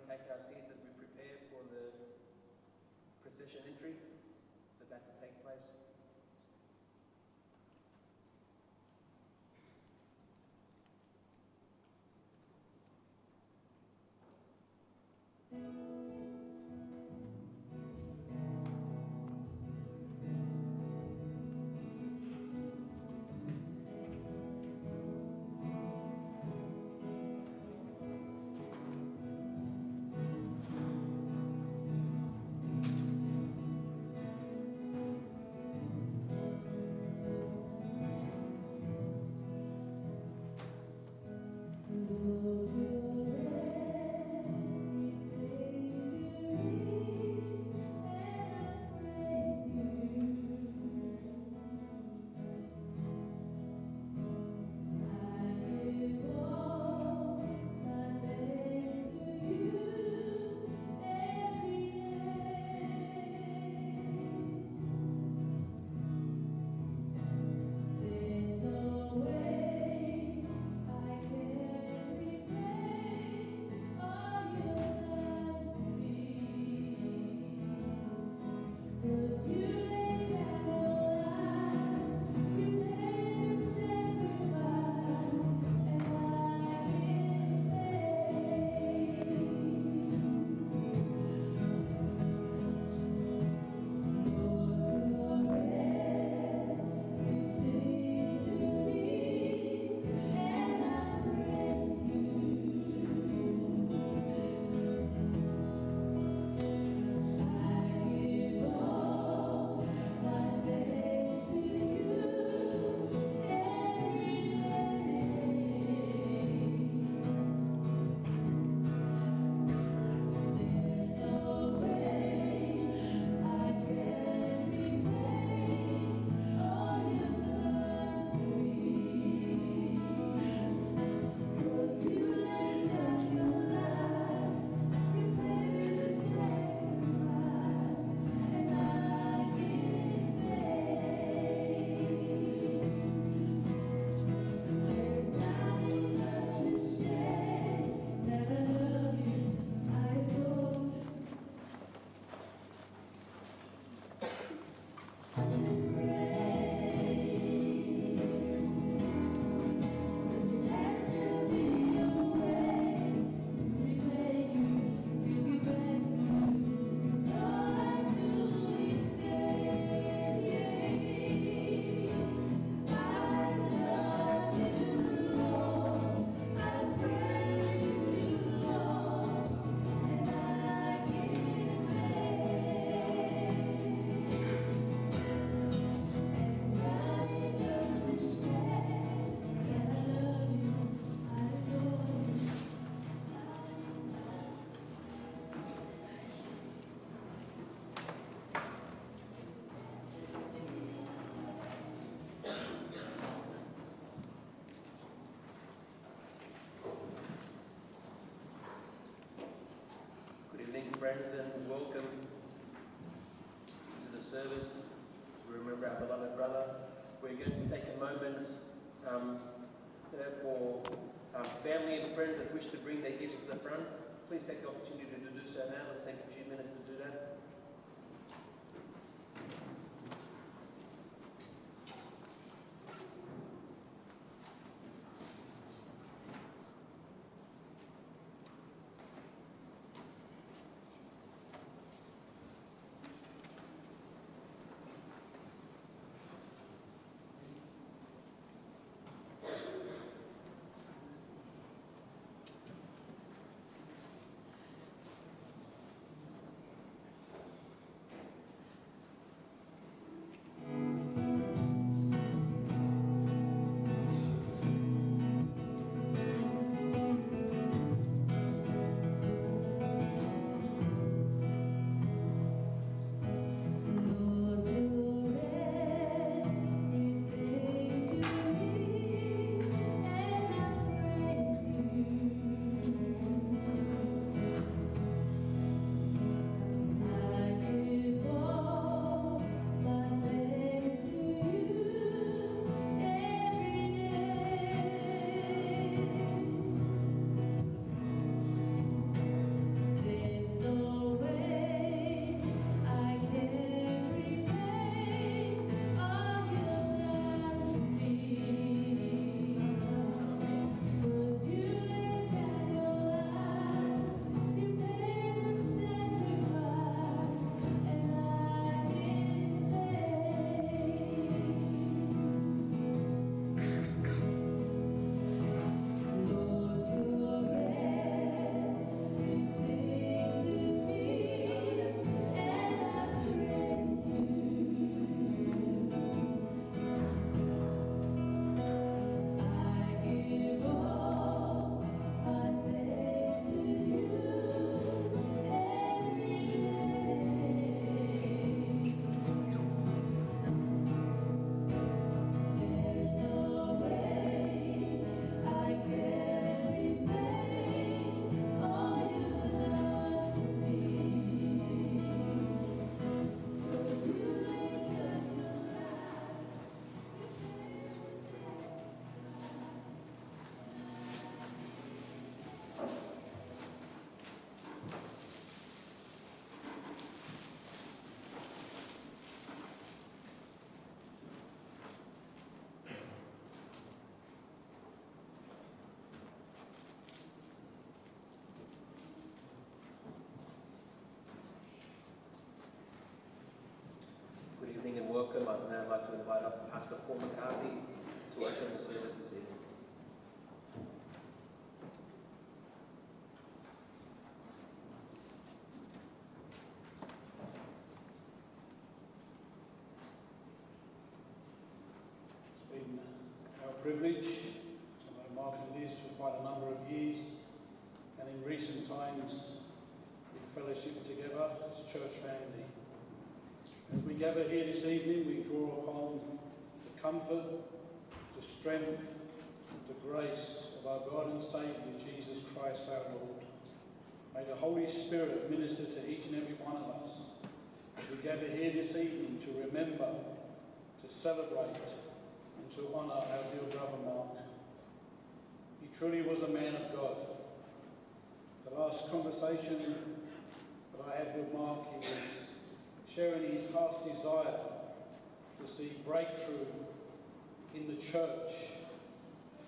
take our seats as we prepare for the procession entry that's about to take place. Friends, and welcome to the service to remember our beloved brother. We're going to take a moment for family and friends that wish to bring their gifts to the front. Please take the opportunity to do so now. Let's take a few minutes to do that. I'd now like to invite up Pastor Paul McCarthy to open the service this evening. It's been our privilege to know Mark and Liz for quite a number of years, and in recent times we fellowship together as church family. As we gather here this evening, we draw upon the comfort, the strength, the grace of our God and Saviour, Jesus Christ our Lord. May the Holy Spirit minister to each and every one of us as we gather here this evening to remember, to celebrate and to honour our dear brother Mark. He truly was a man of God. The last conversation that I had with Mark, he was sharing his heart's desire to see breakthrough in the church.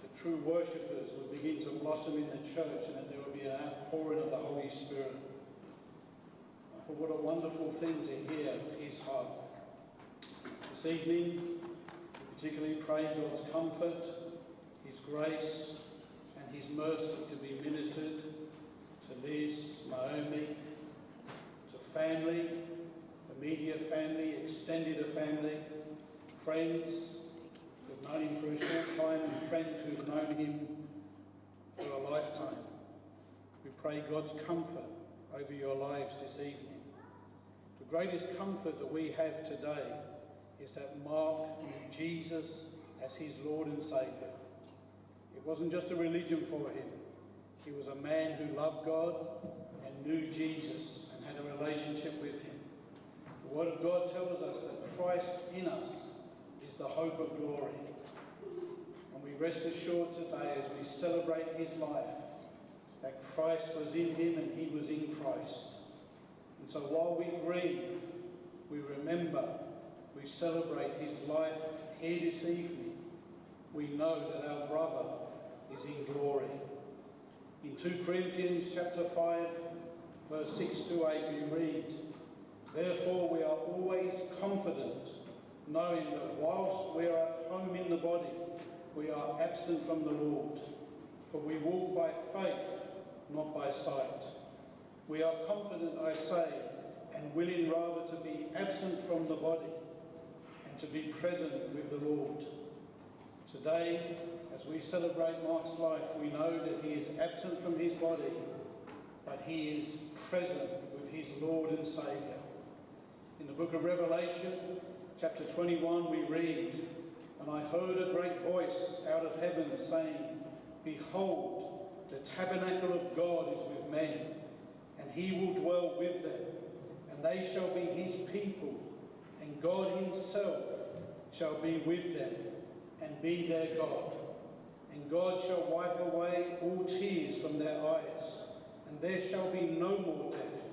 The true worshippers would begin to blossom in the church, and that there would be an outpouring of the Holy Spirit. I thought, what a wonderful thing to hear his heart. This evening, we particularly pray God's comfort, his grace, and his mercy to be ministered to Liz, Naomi, to family, immediate family, extended family, friends who've known him for a short time, and friends who've known him for a lifetime. We pray God's comfort over your lives this evening. The greatest comfort that we have today is that Mark knew Jesus as his Lord and Saviour. It wasn't just a religion for him. He was a man who loved God and knew Jesus and had a relationship with him. The Word of God tells us that Christ in us is the hope of glory. And we rest assured today as we celebrate his life that Christ was in him and he was in Christ. And so while we grieve, we remember, we celebrate his life here this evening, we know that our brother is in glory. In 2 Corinthians chapter 5, verse 6 to 8, we read, "Therefore we are always confident, knowing that whilst we are at home in the body, we are absent from the Lord. For we walk by faith, not by sight. We are confident, I say, and willing rather to be absent from the body and to be present with the Lord." Today, as we celebrate Mark's life, we know that he is absent from his body, but he is present with his Lord and Saviour. In the book of Revelation, chapter 21, we read, "And I heard a great voice out of heaven saying, Behold, the tabernacle of God is with men, and he will dwell with them, and they shall be his people, and God himself shall be with them, and be their God. And God shall wipe away all tears from their eyes, and there shall be no more death,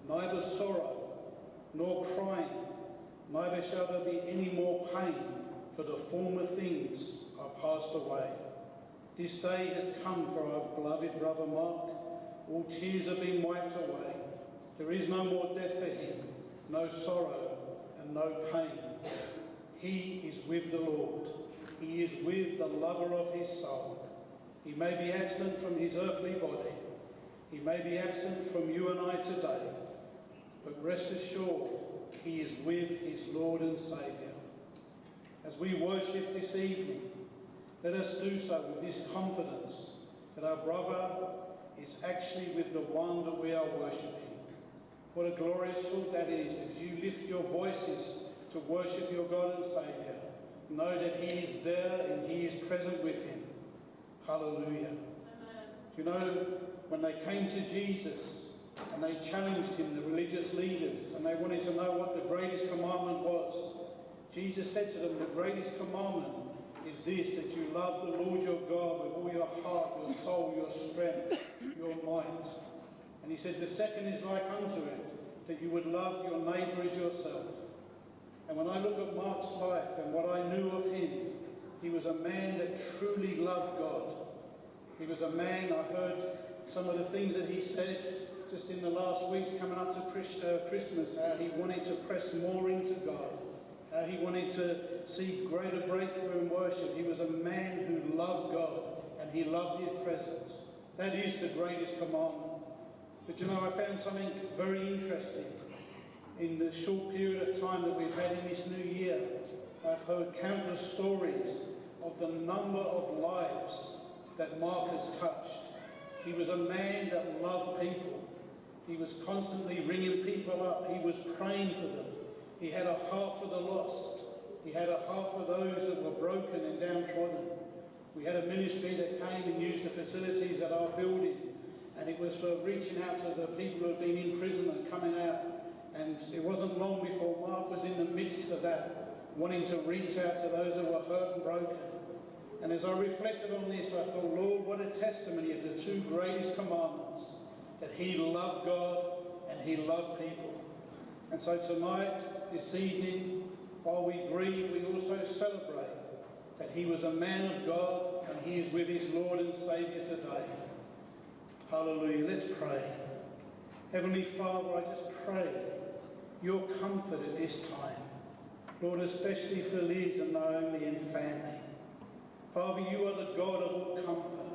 neither sorrow, nor crying, neither shall there be any more pain, for the former things are passed away." This day has come for our beloved brother Mark. All tears have been wiped away. There is no more death for him, no sorrow and no pain. He is with the Lord. He is with the lover of his soul. He may be absent from his earthly body. He may be absent from you and I today. But rest assured, he is with his Lord and Saviour. As we worship this evening, let us do so with this confidence that our brother is actually with the one that we are worshipping. What a glorious thought that is. As you lift your voices to worship your God and Saviour, know that he is there and he is present with him. Hallelujah. Amen. Do you know, when they came to Jesus and they challenged him, the religious leaders, and they wanted to know what the greatest commandment was, Jesus said to them, the greatest commandment is this, that you love the Lord your God with all your heart, your soul, your strength, your might. And he said, the second is like unto it, that you would love your neighbour as yourself. And when I look at Mark's life and what I knew of him, he was a man that truly loved God. He was a man, I heard some of the things that he said just in the last weeks coming up to Christmas, how he wanted to press more into God. He wanted to see greater breakthrough in worship. He was a man who loved God and he loved his presence. That is the greatest commandment. But you know, I found something very interesting. In the short period of time that we've had in this new year, I've heard countless stories of the number of lives that Mark has touched. He was a man that loved people. He was constantly ringing people up. He was praying for them. He had a heart for the lost. He had a heart for those that were broken and downtrodden. We had a ministry that came and used the facilities at our building, and it was for reaching out to the people who had been in prison and coming out. And it wasn't long before Mark was in the midst of that, wanting to reach out to those that were hurt and broken. And as I reflected on this, I thought, Lord, what a testimony of the two greatest commandments, that he loved God and he loved people. And so tonight, this evening, while we grieve, we also celebrate that he was a man of God and he is with his Lord and Saviour today. Hallelujah. Let's pray. Heavenly Father, I just pray your comfort at this time. Lord, especially for Liz and Naomi and family. Father, you are the God of all comfort.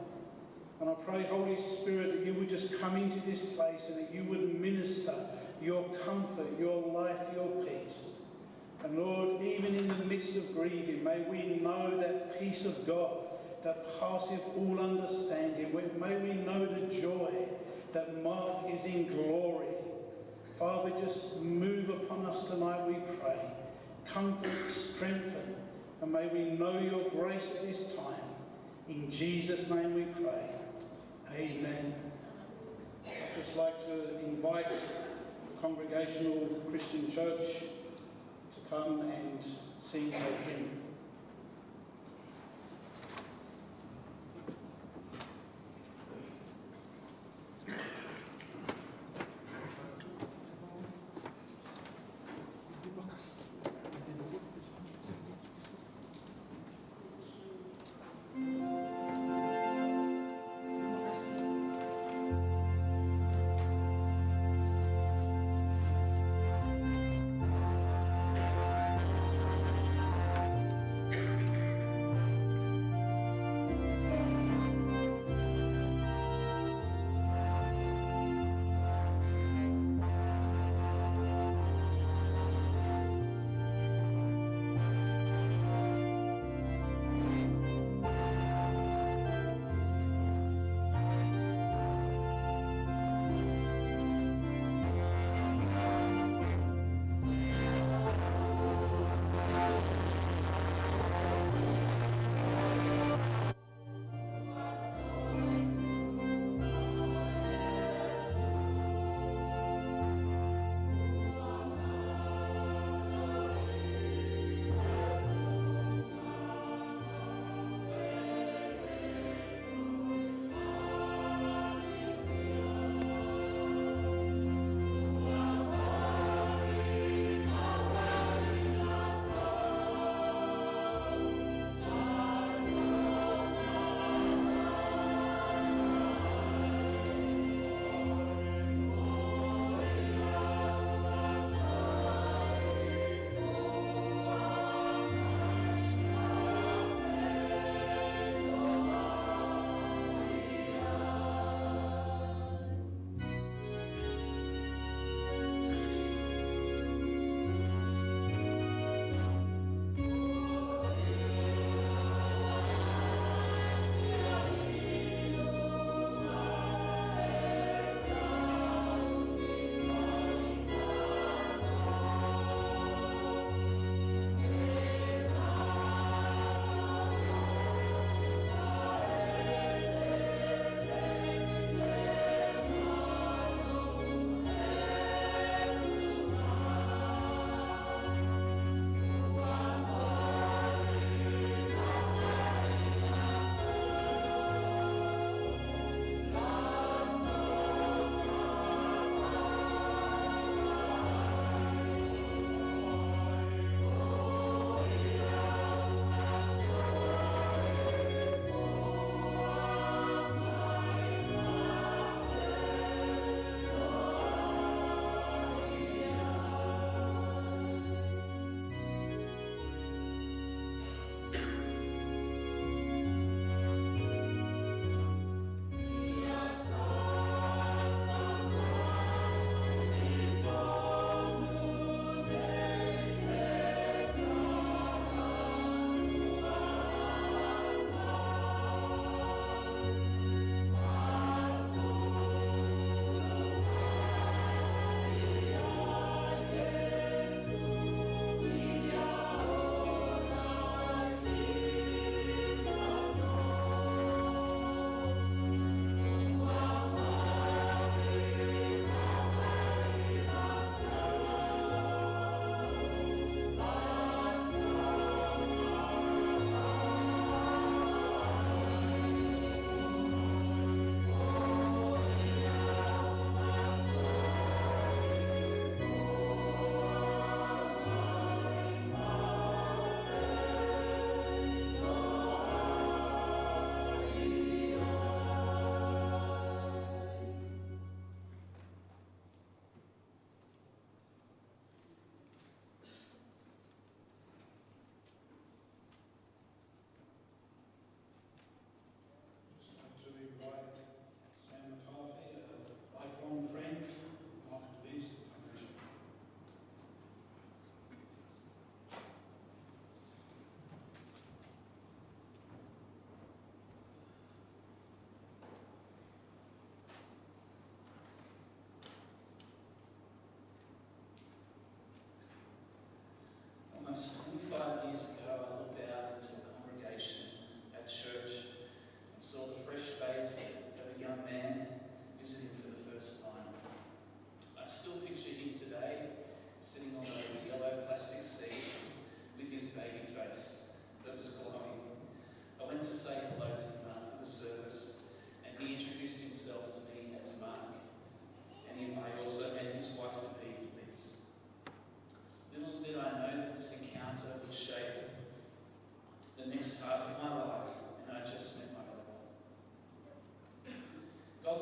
And I pray, Holy Spirit, that you would just come into this place and that you would minister your comfort, your life, your peace. And Lord, even in the midst of grieving, may we know that peace of God that passeth all understanding. May we know the joy that Mark is in glory. Father, just move upon us tonight, we pray. Comfort, strengthen, and may we know your grace at this time. In Jesus' name we pray. Amen. I'd just like to invite Congregational Christian Church to come and sing a hymn.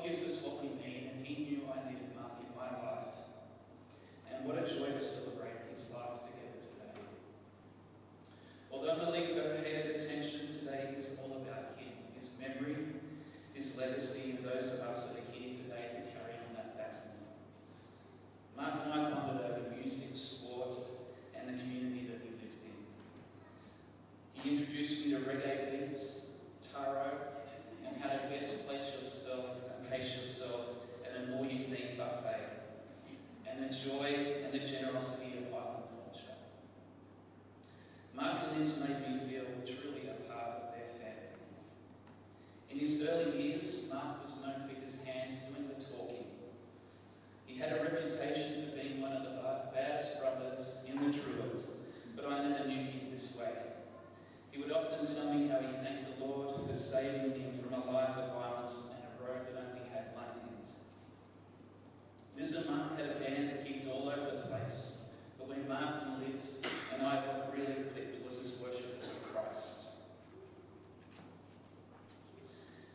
God gives us what we need, and He knew I needed Mark in my life. And what a joy to celebrate his life together today. Although Maliko hated attention, today is all about him, his memory, his legacy, and those of us that are here today to carry on that baton. Mark and I bonded over music, sport, and the community that we lived in. He introduced me to reggae beats, taro, and how to best place yourself and pace yourself at an all-you-can-eat buffet, and the joy and the generosity of island culture. Mark and Liz made me feel truly a part of their family. In his early years, Mark was known for his hands doing the talking. He had a reputation for being one of the baddest brothers in the Druid, but I never knew him this way. He would often tell me how he thanked the Lord for saving him from a life of violence and a road that only had one end. Liz and Mark had a band that gigged all over the place, but when Mark and Liz and I, what really clicked was as worshippers of Christ.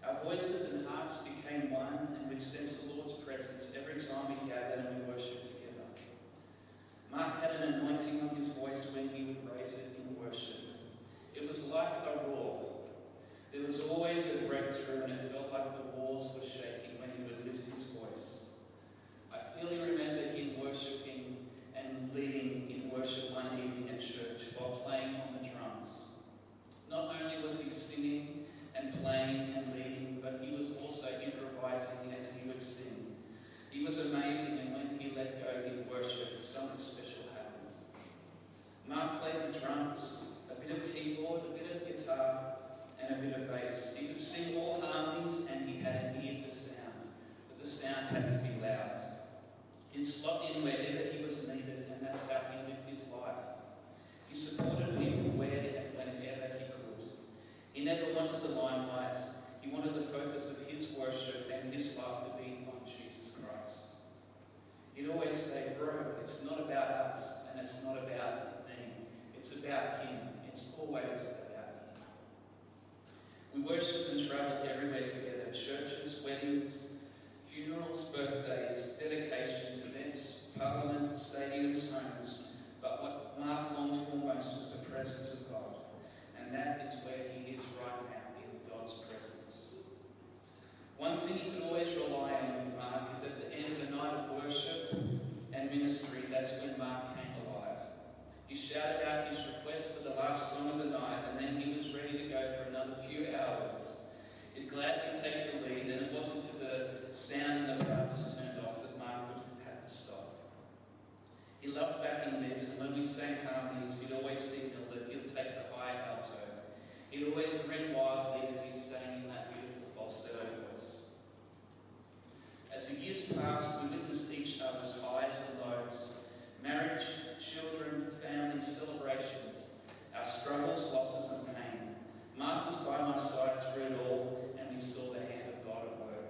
Our voices and hearts became one, and we'd sense the Lord's presence every time we gathered and we worshipped together. Mark had an anointing on his voice when he would raise it in worship. It was like a roar. There was always a breakthrough, and it felt like the walls were shaking when he would lift his voice. I clearly remember him worshipping and leading in worship one evening at church while playing on the drums. Not only was he singing and playing and leading, but he was also improvising as he would sing. He was amazing, and when he let go in worship, something special happened. Mark played the drums, a bit of keyboard, a bit of guitar, and a bit of bass. He could sing all harmonies, and he had an ear for sound, but the sound had to be loud. He'd slot in wherever he was needed, and that's how he lived his life. He supported people where and whenever he could. He never wanted the limelight. He wanted the focus of his worship and his life to be on Jesus Christ. He'd always say, bro, it's not about us, and it's not about me. It's about him. It's always about him. We worship and travel everywhere together. Churches, weddings, funerals, birthdays, dedications, events, parliament, stadiums, homes. But what Mark longed for most was the presence of God. And that is where he is right now, in God's presence. One thing you could always rely on with Mark is at the end of a night of worship and ministry, that's when Mark came alive. He shouted out his request for the last song of the night, and then he was ready to go for another few hours. He'd gladly take the lead, and it wasn't until the sound and the crowd was turned off that Mark would have to stop. He loved backing this, and when we sang harmonies, he'd always signal that he'll take the high alto. He'd always grin wildly as he sang in that beautiful falsetto voice. As the years passed, we witnessed each other's highs and lows, marriage, children, family, celebrations, our struggles, losses and pain. Mark was by my side through it all, and we saw the hand of God at work.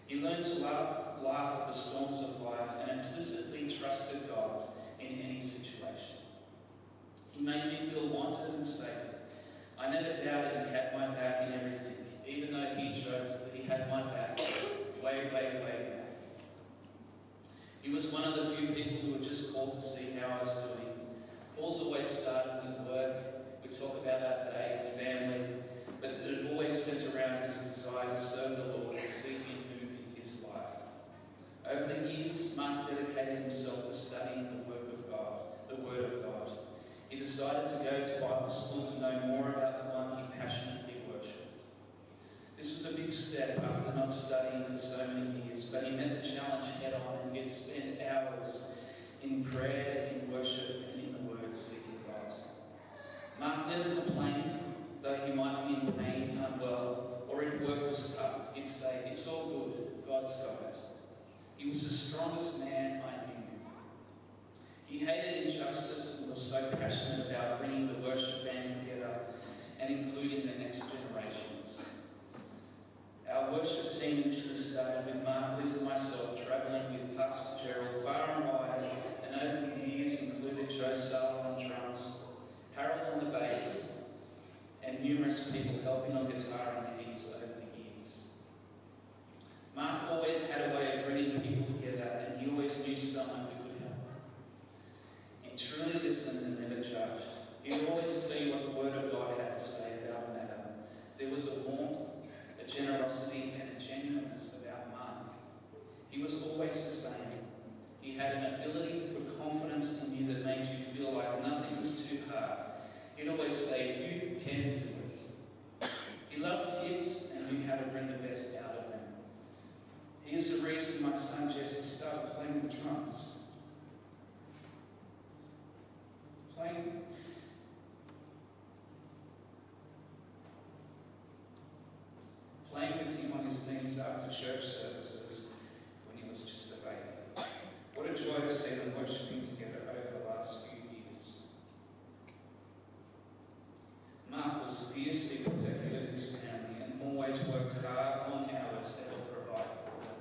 He learned to laugh at the storms of life and implicitly trusted God in any situation. He made me feel wanted and safe. I never doubted he had my back in everything, even though he chose that he had my back way back. He was one of the few people who were just called to see how I was doing. Calls always started with work. We talk about our day and family, but it always centered around his desire to serve the Lord and see him move in his life. Over the years, Mark dedicated himself to studying the work of God, the Word of God. He decided to go to Bible school to know more about the one he passionately worshipped. This was a big step after not studying for so many years, but he met the challenge head on, and he'd spend hours in prayer, in worship, and in the Word seeking God. Mark never complained, though he might be in pain, unwell, or if work was tough, he'd say, "It's all good, God's got it." He was the strongest man I knew. He hated injustice and was so passionate about bringing the worship band together and including the next generations. Our worship team initially started with Mark, Liz and myself travelling with Pastor Gerald far and wide, and over the years included Joe Starr on drums, Harold on the bass, and numerous people helping on guitar and keys over the years. Mark is the reason my son Jesse started playing the drums. Playing with him on his knees after church services when he was just a baby. What a joy to see them worshipping together over the last few years. Mark was fiercely protective of his family and always worked hard, long hours to help provide for them.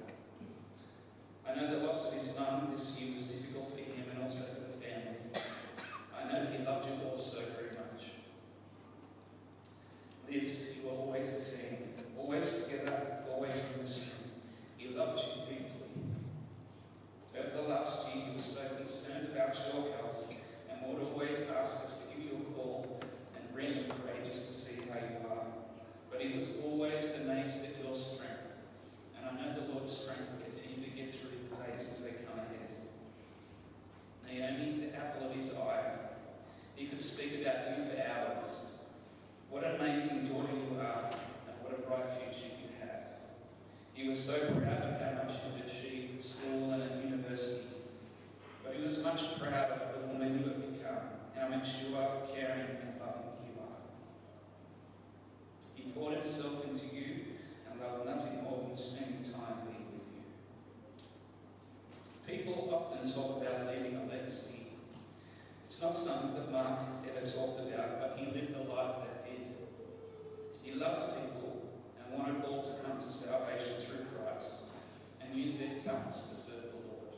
I know the loss of his mum this year was difficult for him and also for the family. I know he loved you all so very much. Liz, you were always a team, always together, always ministering. He loved you deeply. Over the last year, he was so concerned about your health and would always ask us to give you a call and ring and pray just to see how you are. But he was always amazed at your strength. And I know the Lord's strength will continue to get through the days as they come ahead. Naomi, the apple of his eye. He could speak about you for hours. What an amazing daughter you are, and what a bright future you have. He was so proud of how much you had achieved at school and at university, but he was much prouder of the woman you have become, how mature, caring, and loving you are. He poured himself into you and loved nothing more than spending time being with you. People often talk about leaving a legacy. It's not something that Mark ever talked about, but he lived a life that did. He loved people and wanted all to come to salvation through Christ and use their talents to serve the Lord.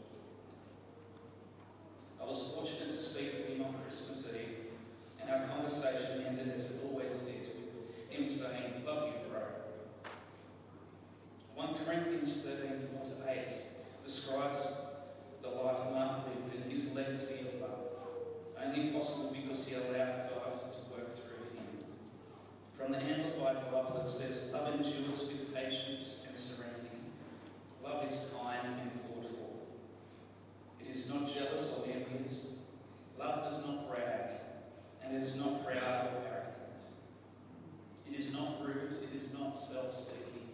I was fortunate to speak with him on Christmas Eve, and our conversation ended as it always did, with him saying, "Love you, bro." 1 Corinthians 13:4-8 describes the life Mark lived and his legacy of love, only possible because he allowed God to work through him. From the Amplified Bible it says, "Love endures with patience and serenity. Love is kind and thoughtful. It is not jealous or envious. Love does not brag, and it is not proud or arrogant. It is not rude, it is not self-seeking.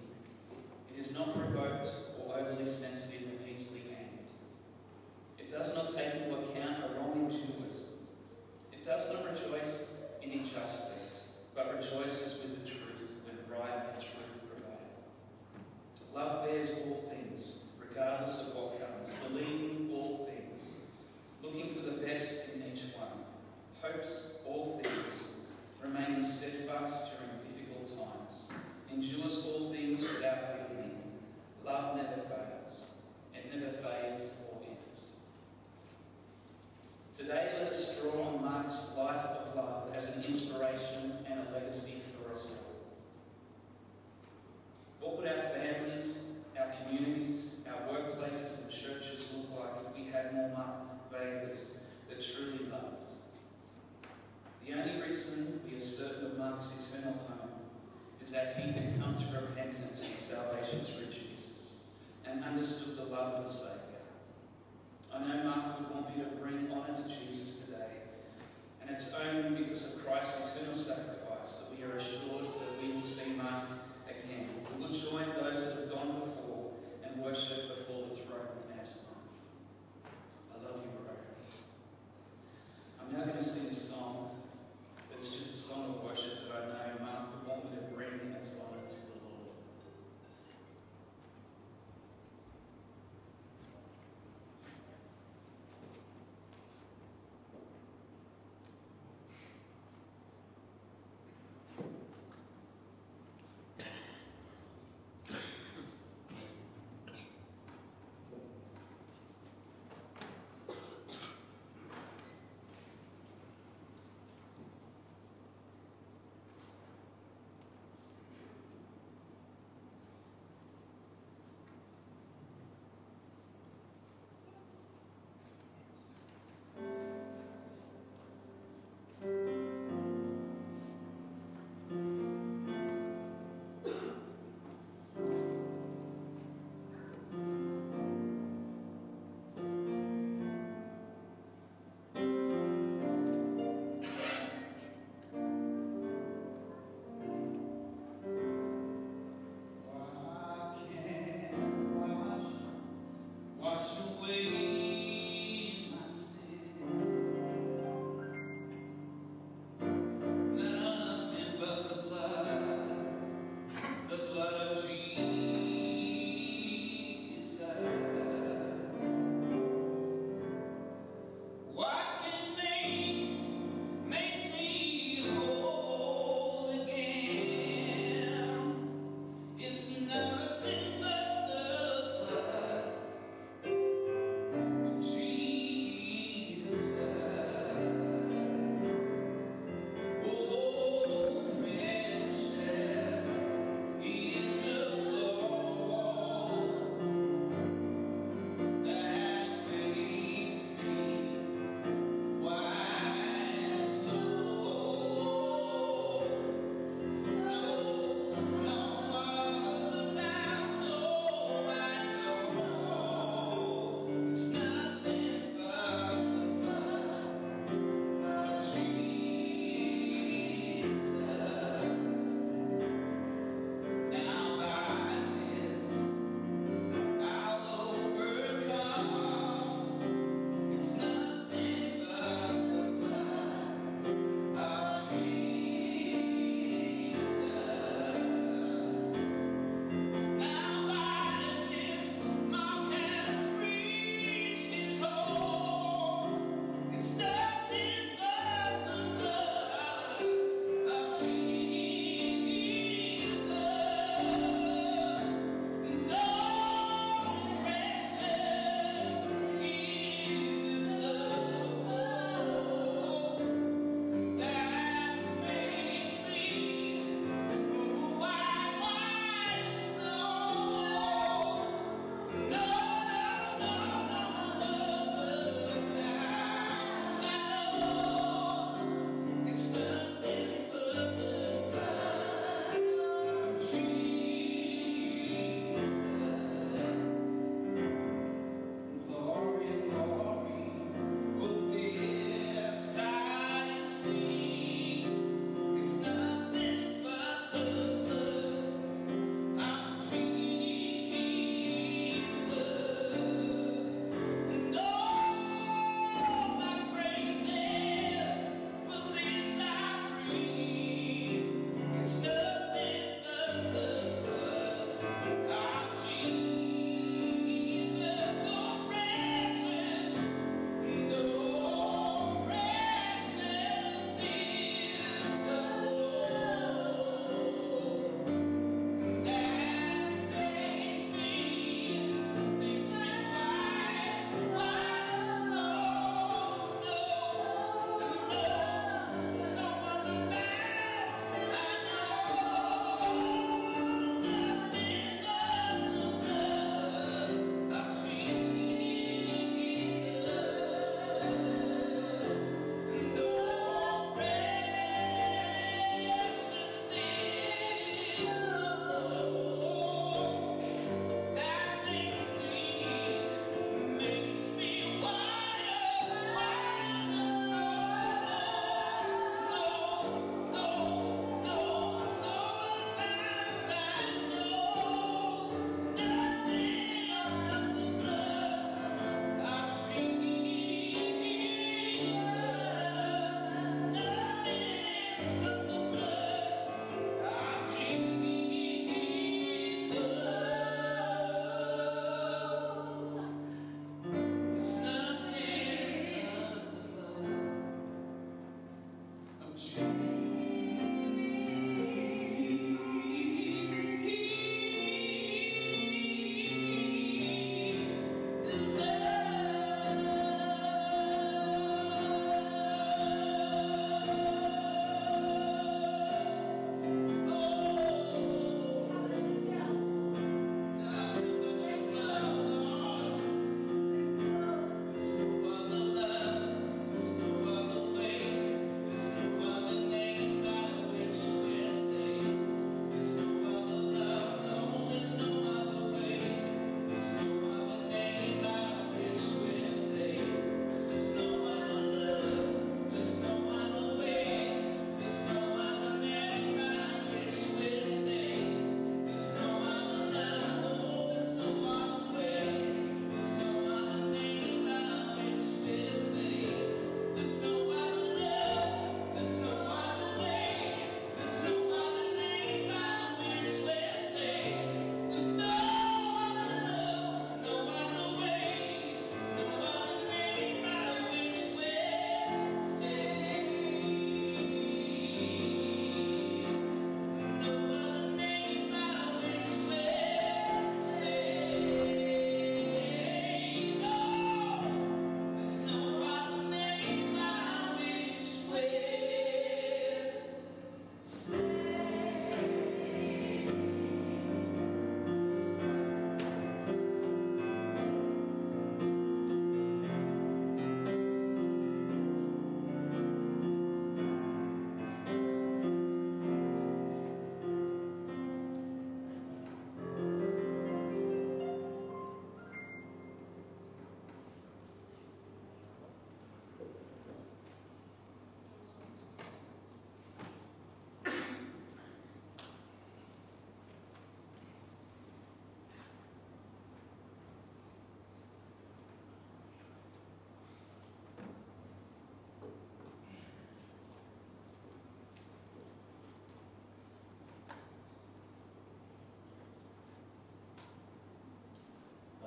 It is not provoked or overly sensitive and easily angered. It does not take into account a wrong endured. It does not rejoice in injustice, but rejoices with the truth when right and truth prevail. Love bears all things, regardless of what comes, believing all things, looking for the best in each one, hopes all things, remaining steadfast during difficult times, endures all things without weakening. Love never fails. It never fades or ends." Today, let us draw on Mark's life of love as an inspiration and a legacy for us all. What would our families, our communities, our workplaces and churches look like if we had more Mark Vegas that truly loved? The only reason we are certain of Mark's eternal home is that he had come to repentance and salvation through Jesus and understood the love of the Saviour. I know Mark would want me to bring honour to Jesus today, and it's only because of Christ's eternal sacrifice that we are assured that we will see Mark again. We will join those that have gone before and worship before the throne in our song. I love you, bro. I'm now going to sing a song that's just a song of worship that I know Mark would want me to bring as honour to the Lord.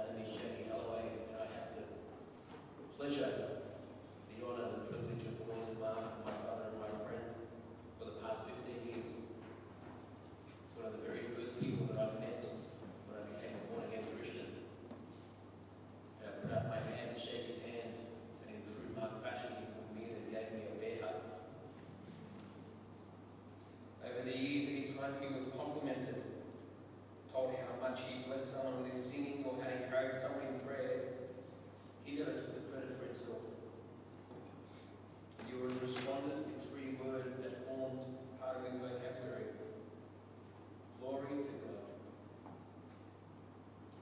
My name is Jamie Holloway, and I have the pleasure, the honour and the privilege of calling Mark my brother and my friend for the past 15 years. He's one of the very first people that I've met when I became a born-again Christian. And I put out my hand to shake his hand, and in true Mark fashion, he took me in and gave me a bear hug. Over the years, any time he was complimented, told how much he blessed someone with his singing or had encouraged someone in prayer, he never took the credit for himself. He would have responded with 3 words that formed part of his vocabulary. Glory to God.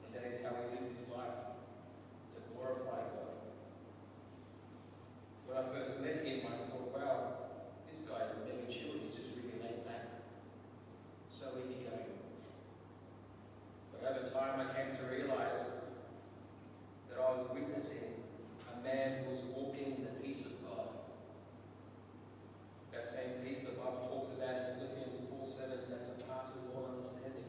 And that is how he lived his life, to glorify God. When I first met him, I thought, wow, this guy's never chill, he's just really laid back. So easygoing. But over time I came to realise that I was witnessing a man who was walking in the peace of God. That same peace the Bible talks about in Philippians 4:7, that surpasses all understanding.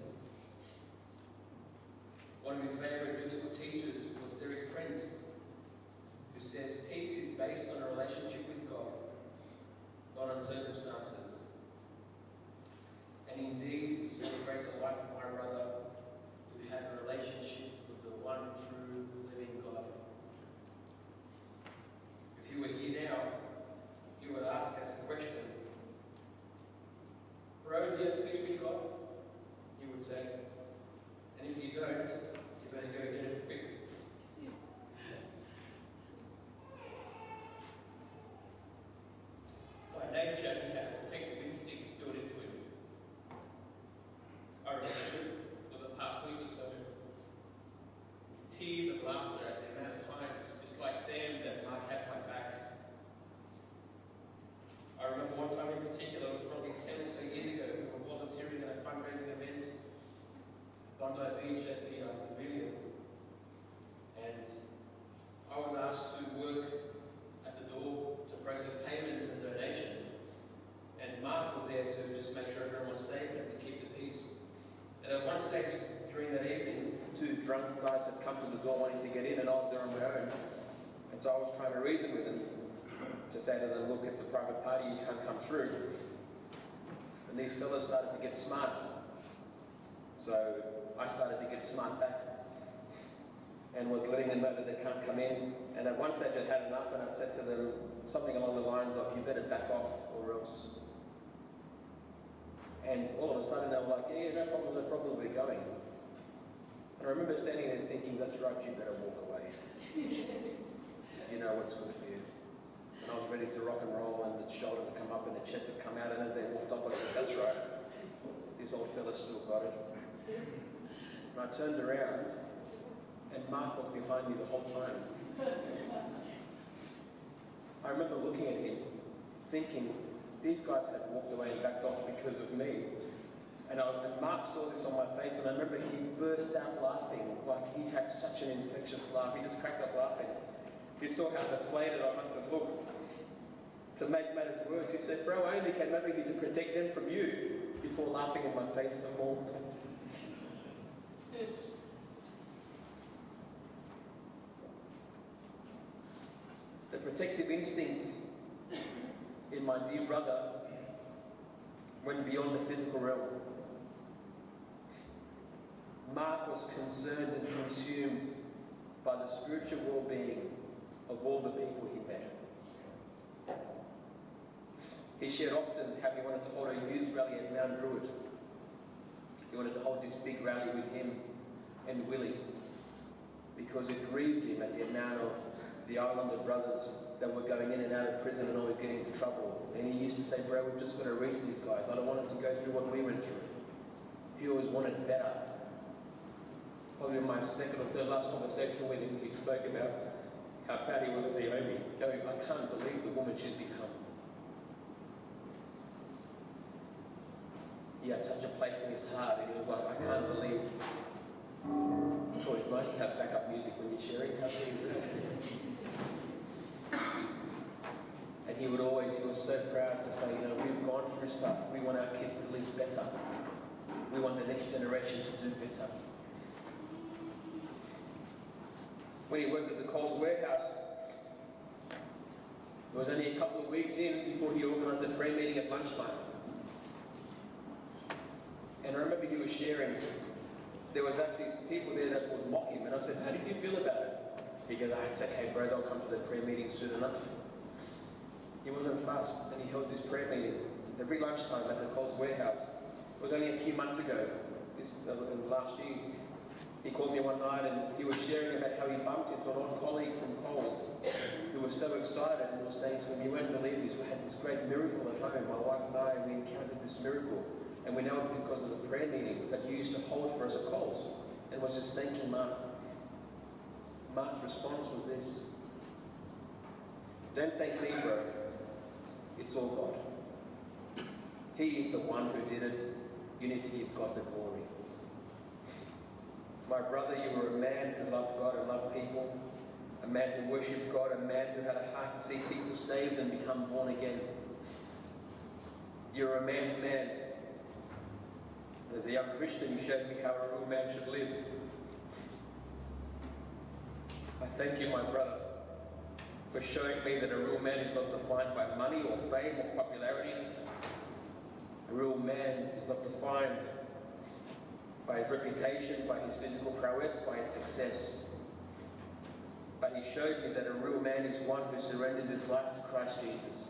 One of his favourite biblical teachers was Derek Prince, who says peace is based on a relationship with God, not on circumstances. And indeed, we celebrate the life of my brother who had a relationship with the one true living God. If he were here now, he would ask us a question. Bro, do you have peace with God? He would say. And if you don't, you better go get it quick. By nature, he had a protective instinct built into him. I remember for the past week or so, with tears of laughter at the amount of times, just like Sam, that Mark had my back. I remember one time in particular, it was probably 10 or so years ago, we were volunteering at a fundraising event at Bondi Beach at the pavilion. And I was asked to work at the door to process payments and donations. And Mark was there to just make sure everyone was safe and to keep the peace. And at one stage during that evening, 2 drunk guys had come to the door wanting to get in, and I was there on my own. And so I was trying to reason with them, to say to them, look, it's a private party, you can't come through. And these fellas started to get smart. So I started to get smart back and was letting them know that they can't come in. And at one stage I'd had enough, and I'd said to them something along the lines of, you better back off or else. And all of a sudden they were like, yeah, no problem, we're going. And I remember standing there thinking, that's right, you better walk away. You know what's good for you. And I was ready to rock and roll, and the shoulders had come up and the chest had come out, and as they walked off I said, that's right, this old fella still got it. And I turned around and Mark was behind me the whole time. I remember looking at him, thinking, these guys had walked away and backed off because of me. And Mark saw this on my face, and I remember he burst out laughing, like he had such an infectious laugh. He just cracked up laughing. He saw how deflated I must have looked. To make matters worse, he said, bro, I only came over here to protect them from you, before laughing in my face some more. The protective instinct in my dear brother went beyond the physical realm. Mark was concerned and consumed by the spiritual well-being of all the people he met. He shared often how he wanted to hold a youth rally at Mount Druitt. He wanted to hold this big rally with him and Willie, because it grieved him at the amount of the Islander brothers that were going in and out of prison and always getting into trouble. And he used to say, bro, we've just got to reach these guys. I don't want them to go through what we went through. He always wanted better. Probably in my second or third last conversation with him, he spoke about how proud he was of Naomi, going, I can't believe the woman she's become. He had such a place in his heart, and he was like, I can't believe. It's always nice to have backup music when you're sharing. How good is that? And he was so proud to say, you know, we've gone through stuff. We want our kids to live better. We want the next generation to do better. when he worked at the Coles warehouse. It was only a couple of weeks in before he organised a prayer meeting at lunchtime. And I remember he was sharing, there was actually people there that would mock him, and I said, how did you feel about it? He goes, it's okay bro, they'll come to the prayer meeting soon enough. He wasn't fussed, and he held this prayer meeting every lunchtime at the Coles warehouse. It was only a few months ago, last year. He called me one night and he was sharing about how he bumped into an old colleague from Coles who was so excited and was saying to him, you won't believe this, we had this great miracle at home, my wife and I, we encountered this miracle. And we know it because of the prayer meeting that you used to hold for us at Coles. And was just thanking Mark. Mark's response was this: don't thank me, bro. It's all God. He is the one who did it. You need to give God the glory. My brother, you were a man who loved God and loved people. A man who worshipped God. A man who had a heart to see people saved and become born again. You're a man's man. As a young Christian, you showed me how a real man should live. I thank you, my brother, for showing me that a real man is not defined by money or fame or popularity. A real man is not defined by his reputation, by his physical prowess, by his success. But he showed me that a real man is one who surrenders his life to Christ Jesus.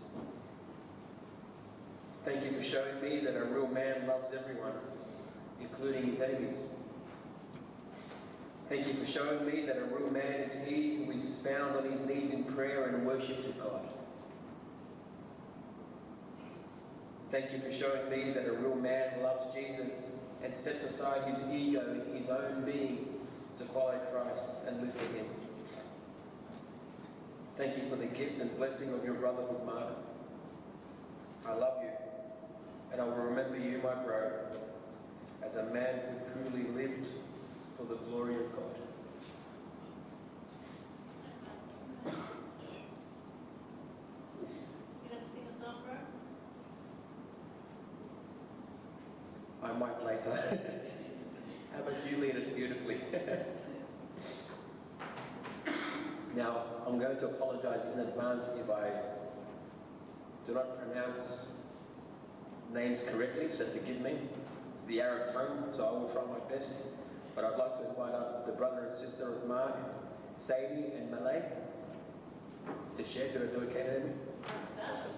Thank you for showing me that a real man loves everyone, including his enemies. Thank you for showing me that a real man is he who is found on his knees in prayer and worship to God. Thank you for showing me that a real man loves Jesus and sets aside his ego and his own being to follow Christ and live for him. Thank you for the gift and blessing of your brotherhood, Mark. I love you, and I will remember you, my bro, as a man who truly lived for the glory of God. You want to sing a song, bro? I might later. How about you lead us beautifully? Now, I'm going to apologize in advance if I do not pronounce names correctly, so forgive me. It's the Arab tongue, so I will try my best. But I'd like to invite up the brother and sister of Mark, Sadie and Malay, to share. Did I do okay, Naomi? Awesome.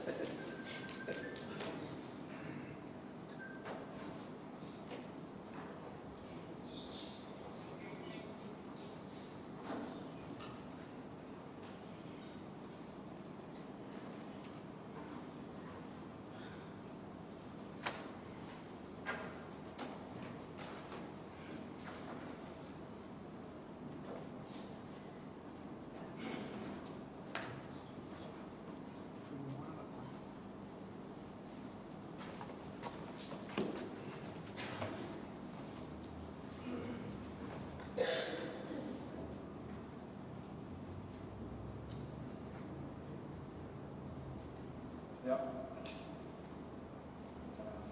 Ya.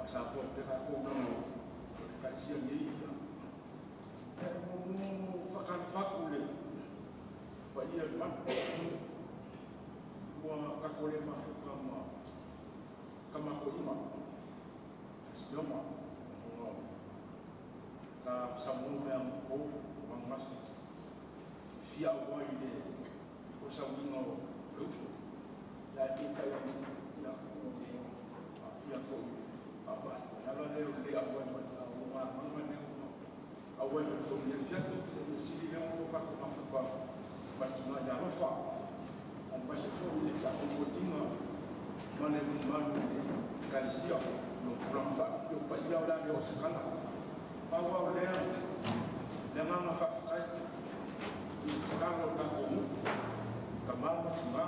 Pasaport kita aku kajian ni. Mau fakar fakule. Bayar mak. Gua kakole masuk kama ko ima. Sioma. Ka samu yang ko mangas. Fia wa ile. Ko samu ngo lusu. Jadi kayak yang apa? Kalau dia awal awal from the first the city yang apa ko mafaka matuma ya rafa on passe for le ka ko dinga mane manu kalisia no ramfa yo pa ya la de osakala awa le le mama fafaka karo ka ko kama ma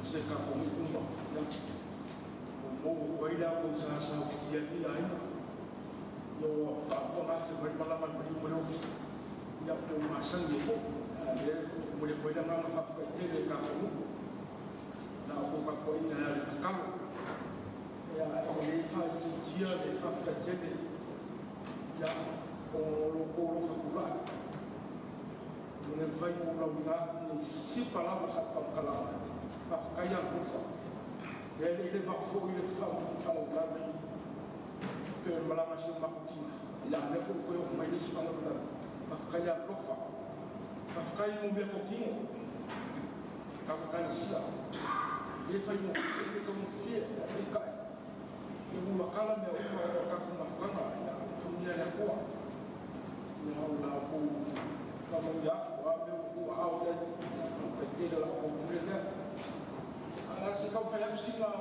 se ka ko kumba mo waila ko sa fikia ni ai yo fa ko mas ko malaman ni mo ya ko masan ni ko ale mo le ko da ma fa ko tele ka ko na ko ka ko ina ka ya ko le fa ji ya le fa ka tele ya o lo ko lo fa kula mo le fai mo la wina ni si palama sa kalama ka kaya kufa ele va fo ile fa fa la ni pe malama si makutina ila ne ko ko mai ni si palama ka kaya kufa ka kai mo me ko kingo ka ka ni sia ele fai mo ele ko mo fie ele kai e mo makala me o ka fu mafukana ya fu ni ya ko ni la ko kalau ya aku awal pergi dalam komunitas anak si kau faham sila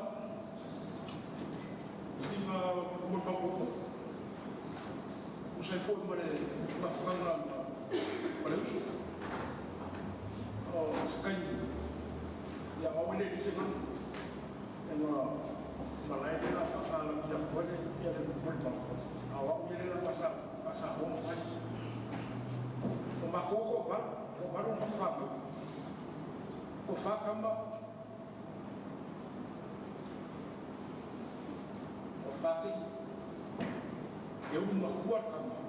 berpapu usai phone boleh mafkan boleh usul oh sekali yang awal ni disebut yang malai ni lah pasal yang boleh dia ada berpapu awak ni lah pasal home fight Mako ko baru mafaka ko fakamba ko faki eu uma kuat kama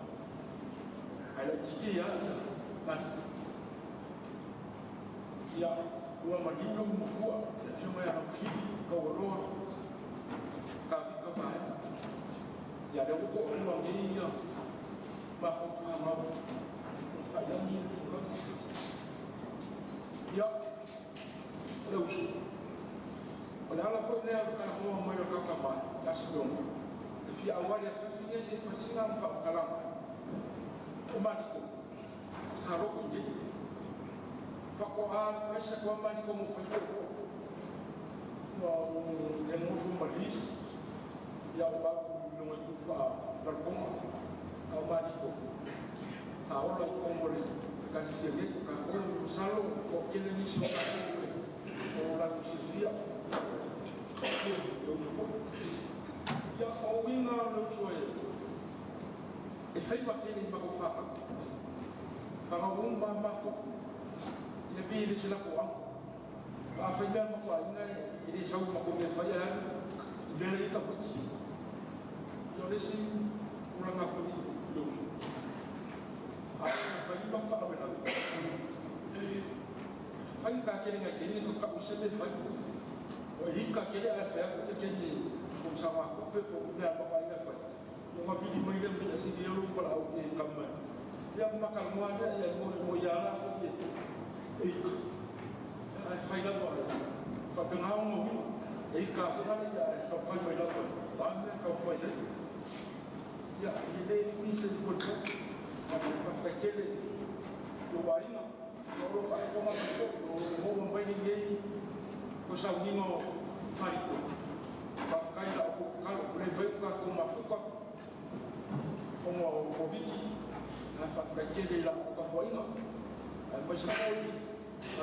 ada tiki ya kan ya uma madino mkua ya sema ya fidi ko woro ka fika ba ya da ko uma ni ya mako fama ya, terus. Padahal foi nem a cara boa mãe o capamã, já se deu. E awal ya fafine je fatina fa kalama. O maniko. Saro ko je. Fakohan essa ko maniko mo fa ko. No, nem mo malis. Ya o ba no mo fa performa. O maniko. Ahora como le cancioné con un salón o que le hizo o la conciencia ya o vino lo soy e fai ma che ne mago fa para un mamma ko le bi le sila ko a fai ma ko ina e sa ma ko me fai ya de le ta ko yo le si una ma ko lo so fai bang fa bela fai ka kele ngai kele ko ka useme fai o hika kele a fa ko kele ko sama ko pe ko me ba ka ina fai no ma bi mai le me si de lo ko au ke kamma ya ma kal mo ada ya mo ya la fo ye e fai la ba fa pe ngau mo e ka fa na ya fa fai la ba me ka fai ya ile ni se ko Fakele lo warina lo fa forma ko mo mbani ngei ko sa unino mariko fakai la ko kalo breve ko mafuka como o viki na fakele la ko foina mas foi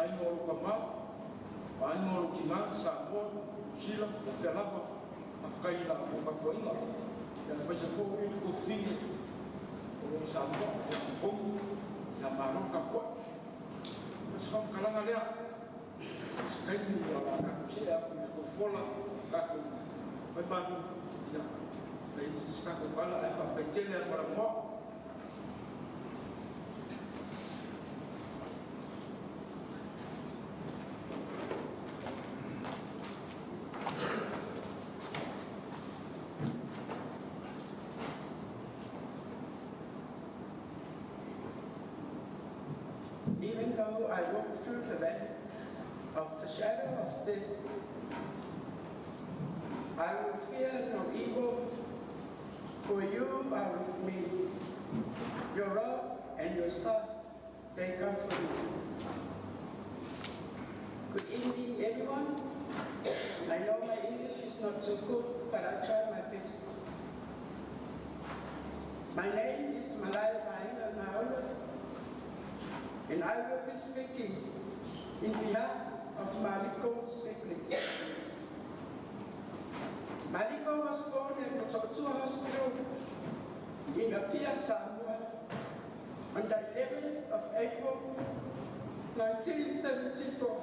ai no kama ai no kima sa mo sila ko felava fakai la ko foina ya mas foi ko fini o sampo o ya maro ka ko so kala ngale kai ni la ka se ya ko fola ka ko me ba ya kai ska ko bala fa ka tele para mo Even though I walk through the valley of the shadow of death, I will fear no evil, for you are with me. Your rod and your staff, they comfort me. Good evening, everyone. I know my English is not so good, but I try my best. My name is Malaya Maina Naola, and I will be speaking in behalf of Maliko siblings. Maliko was born in Mototua Hospital in Apia, Samoa on the 11th of April, 1974.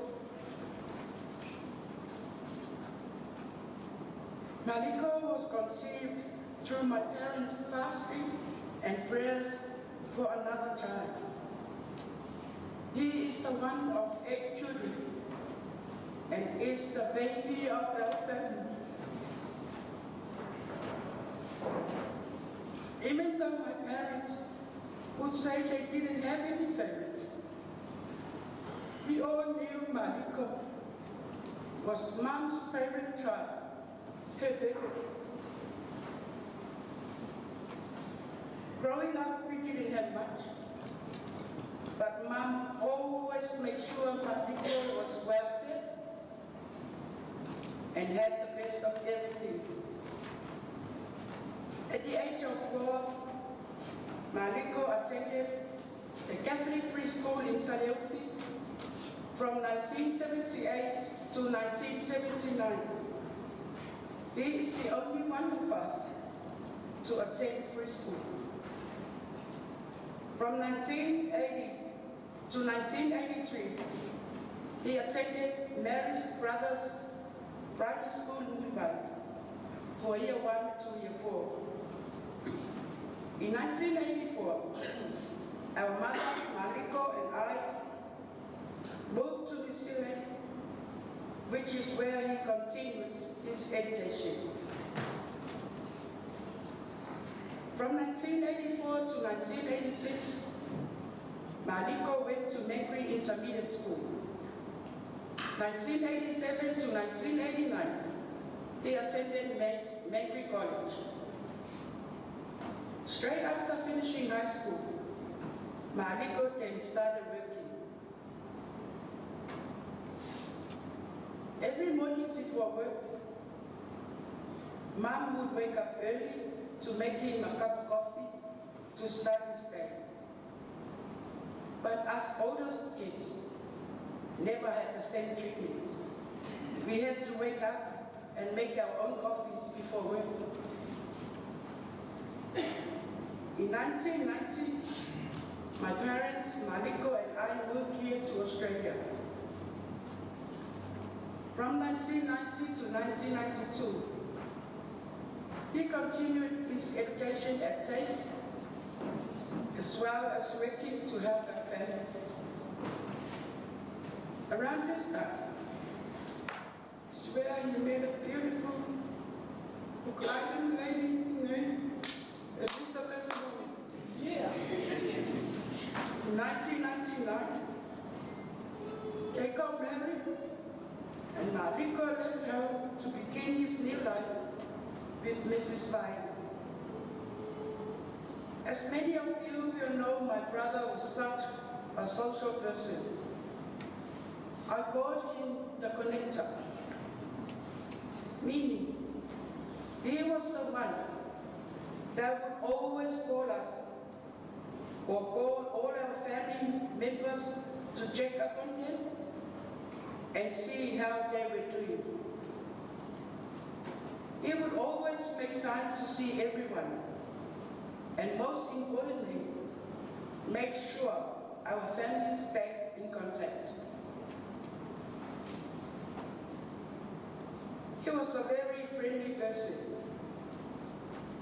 Maliko was conceived through my parents' fasting and prayers for another child. He He is the one of 8 children and is the baby of our family. Even though my parents would say they didn't have any favorites, we all knew Maliko was Mom's favorite child, her baby. Growing up, we didn't have much, but Mom always made sure Maliko was well fed and had the best of everything. At the age of 4, Maliko attended the Catholic preschool in Saleufi from 1978 to 1979. He is the only one of us to attend preschool. From 1980 to 1983, he attended Mary's Brothers Private School in Dubai for year 1 to year 4. In 1984, our mother, Maliko, and I moved to New Zealand, which is where he continued his education. From 1984 to 1986, Maliko went to Mangere Intermediate School. 1987 to 1989, he attended Mangere College. Straight after finishing high school, Maliko then started working. Every morning before work, Mom would wake up early to make him a cup of coffee to start his day. But us oldest kids never had the same treatment. We had to wake up and make our own coffees before work. In 1990, my parents, Maliko, and I moved here to Australia. From 1990 to 1992, he continued his education at TAFE, as well as working to help our family. Around this time is where he met a beautiful Cook Island lady named Elizabeth Rowan. Yeah. In 1999, they got married, and Maliko left home to begin his new life with Mrs. Vine. As many of you will know, my brother was such a social person. I called him the connector, meaning he was the one that would always call us or call all our family members to check up on them and see how they were doing. He would always make time to see everyone, and most importantly, make sure our families stay in contact. He was a very friendly person.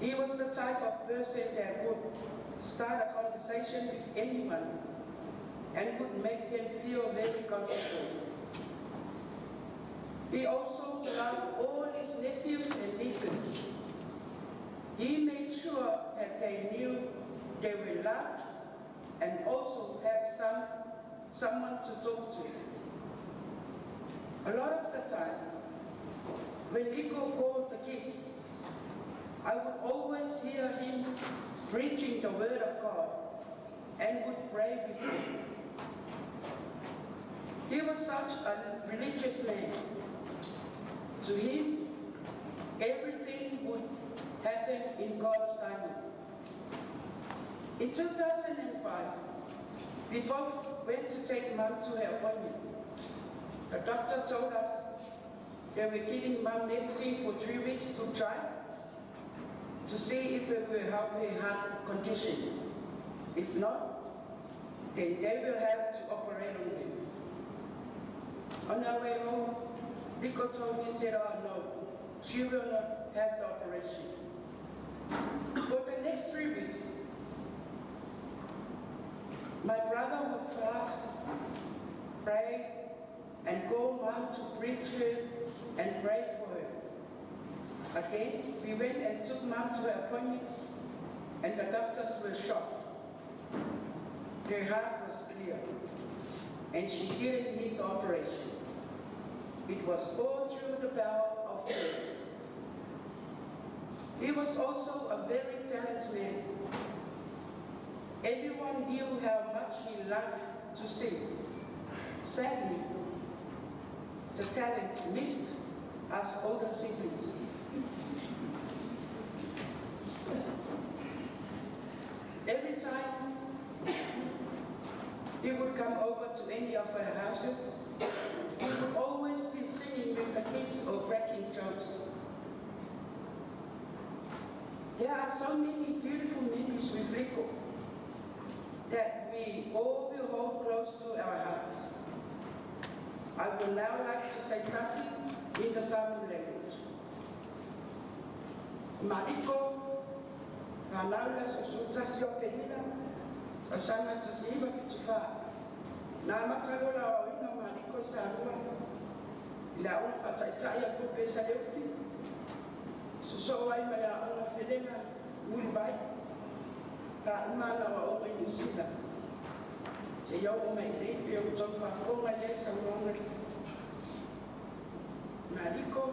He was the type of person that would start a conversation with anyone and would make them feel very comfortable. He also loved all his nephews and nieces. He made sure that they knew they were loved and also had someone to talk to. A lot of the time, when Nico called the kids, I would always hear him preaching the word of God and would pray with him. He was such a religious man. To him, everything would happen in God's timing. In 2005, we both went to take Mom to her appointment. The doctor told us they were giving Mom medicine for 3 weeks to try to see if it will help her heart condition. If not, then they will have to operate on him. On our way home, Nico told me, said, oh no, she will not have the operation. For the next 3 weeks, my brother would fast one to preach her and pray for her. Again, we went and took Mom to her appointment, and the doctors were shocked. Her heart was clear, and she didn't need the operation. It was all through the power of prayer. He was also a very talented man. Everyone knew how much he loved to sing. Sadly, the talent missed us older siblings. Every time he would come over to any of our houses, he would always be singing with the kids or cracking jokes. There are so many beautiful memories with Rico that we all will hold close to our hearts. I would now like to say something in the Samoan language. Mariko, Ranaula Susutasio Penina, Osana Tasiba Fitufa, Namatagola Oina Mariko Sarua, La Una Fataitaya Popesa Leofi, Susowai Mala Una Fedena, Mulbai, Mana wa o New Zealand. Te yo o mai le e o tofa fonga le sa monga. Mariko.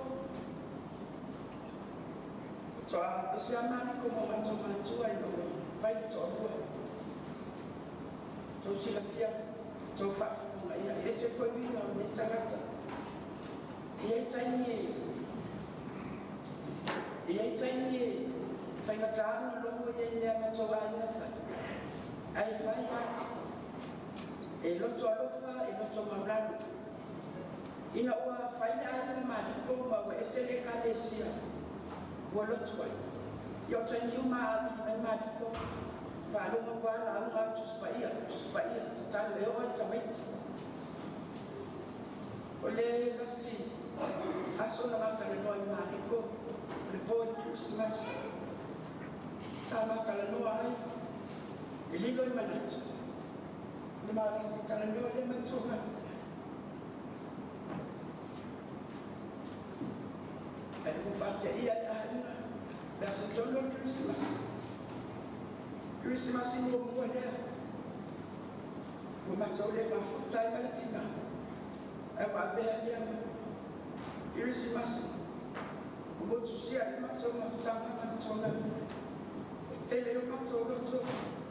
Toa sia Mariko mo mato matua I no vai to rua. To sila fia to fa fonga ia ese foi vino ni tangata. Ia tani. Ia tani. Fai na tāna longo e nea matoa ina fai. Ai fai a e loto alofa e loto mauranu. Ina ua fai na aina mariko ma wa esele ka lesia. Ua loto ai. Yo tani uma ami mai mariko. Palunga wala unga tuspaia, tatalo e oa tamaiti. Ole kasi aso na matale noi mariko. Report Christmas. Tama talanoa ai, e lilo I manatu. Le marisi talanoa le matua. E le mufate ia le ahina, le asotolo Christmas. Christmas in mua lea. Mumatau le mafutai malatina. E wabea lea ma. Christmas. Umutu sia le matua mafutanga matua. Ele o matou loto,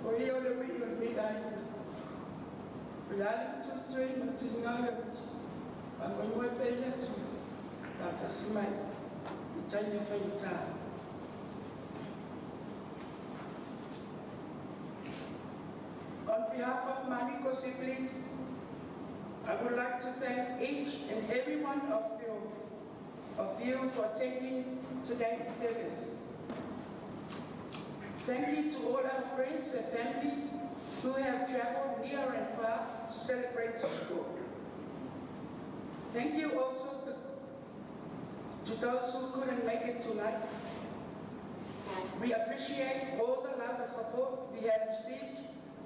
o ia le wi o mi ai. Lale tu tu I matinga le tu. Amo mo pele tu. La tasimai. Itanya faita. On behalf of Mariko siblings, I would like to thank each and every one of you for attending today's service. Thank you to all our friends and family who have traveled near and far to celebrate Rico. Thank you also to those who couldn't make it tonight. We appreciate all the love and support we have received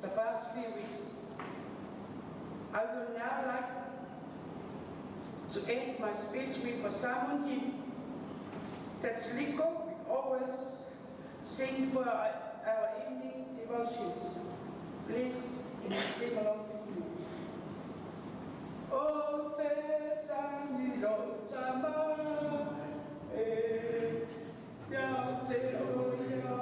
the past few weeks. I would now like to end my speech with a Samoan hymn that's Rico always sing for our evening devotions. Please, can you sing along with me? O te taniro tama, ya te oia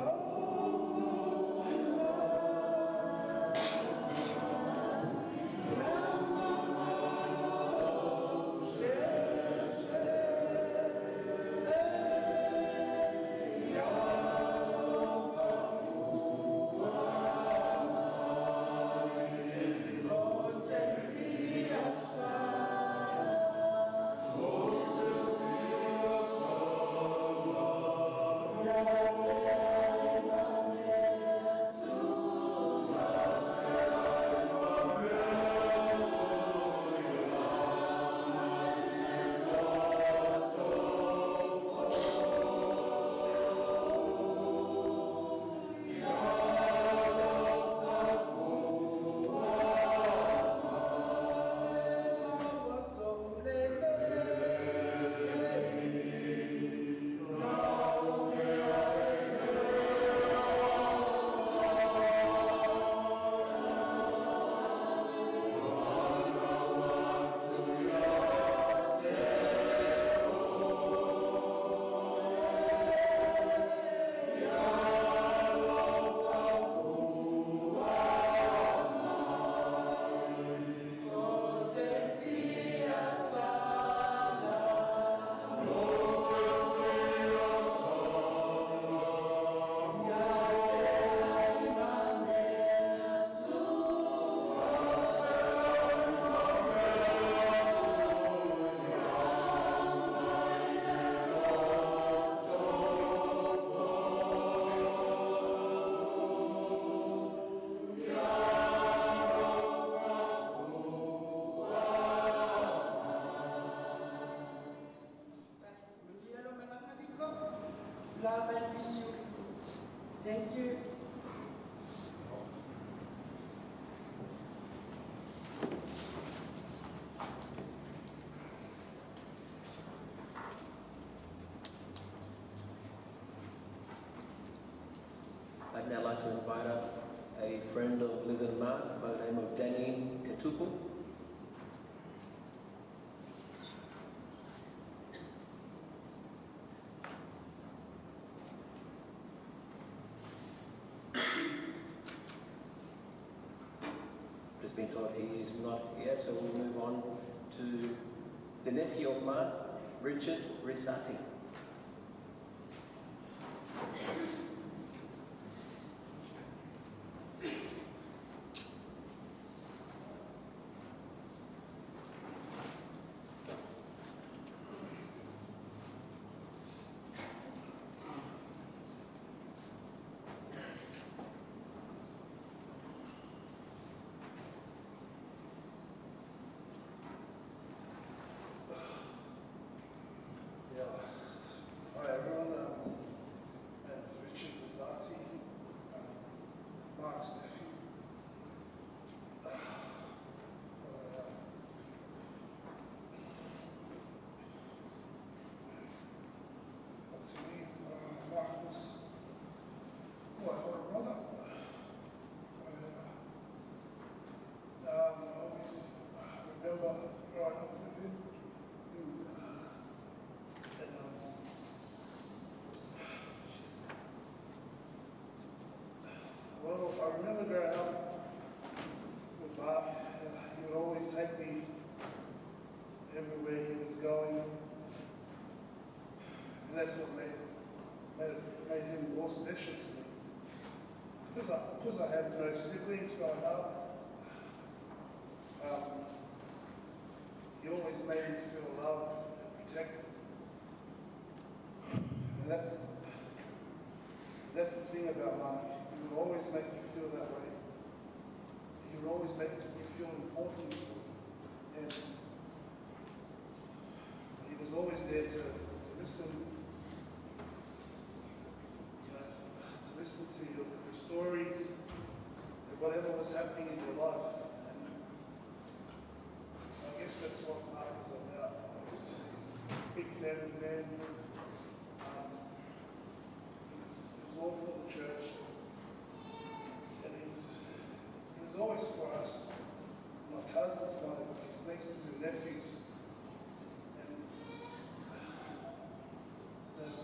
now like to invite up a friend of Liz and Mark by the name of Danny Katupu. Just been told he is not here, so we'll move on to the nephew of Mark, Richard Risati. Hi everyone, I'm Richard Risati, Mark's nephew. But to me, Mark was my older brother. I always remember growing up with him. Well, I remember growing up with Mark, he would always take me everywhere he was going, and that's what made him more special to me. Because I had no siblings growing up, he always made me feel loved and protected. And that's the thing about Mark. He would always make you feel that way. He would always make you feel important to him. And he was always there to listen, to listen to your stories and whatever was happening in your life. And I guess that's what Mark is about. He's a big family man. He's all for the church. And he was always for us, my cousins, his nieces and nephews. And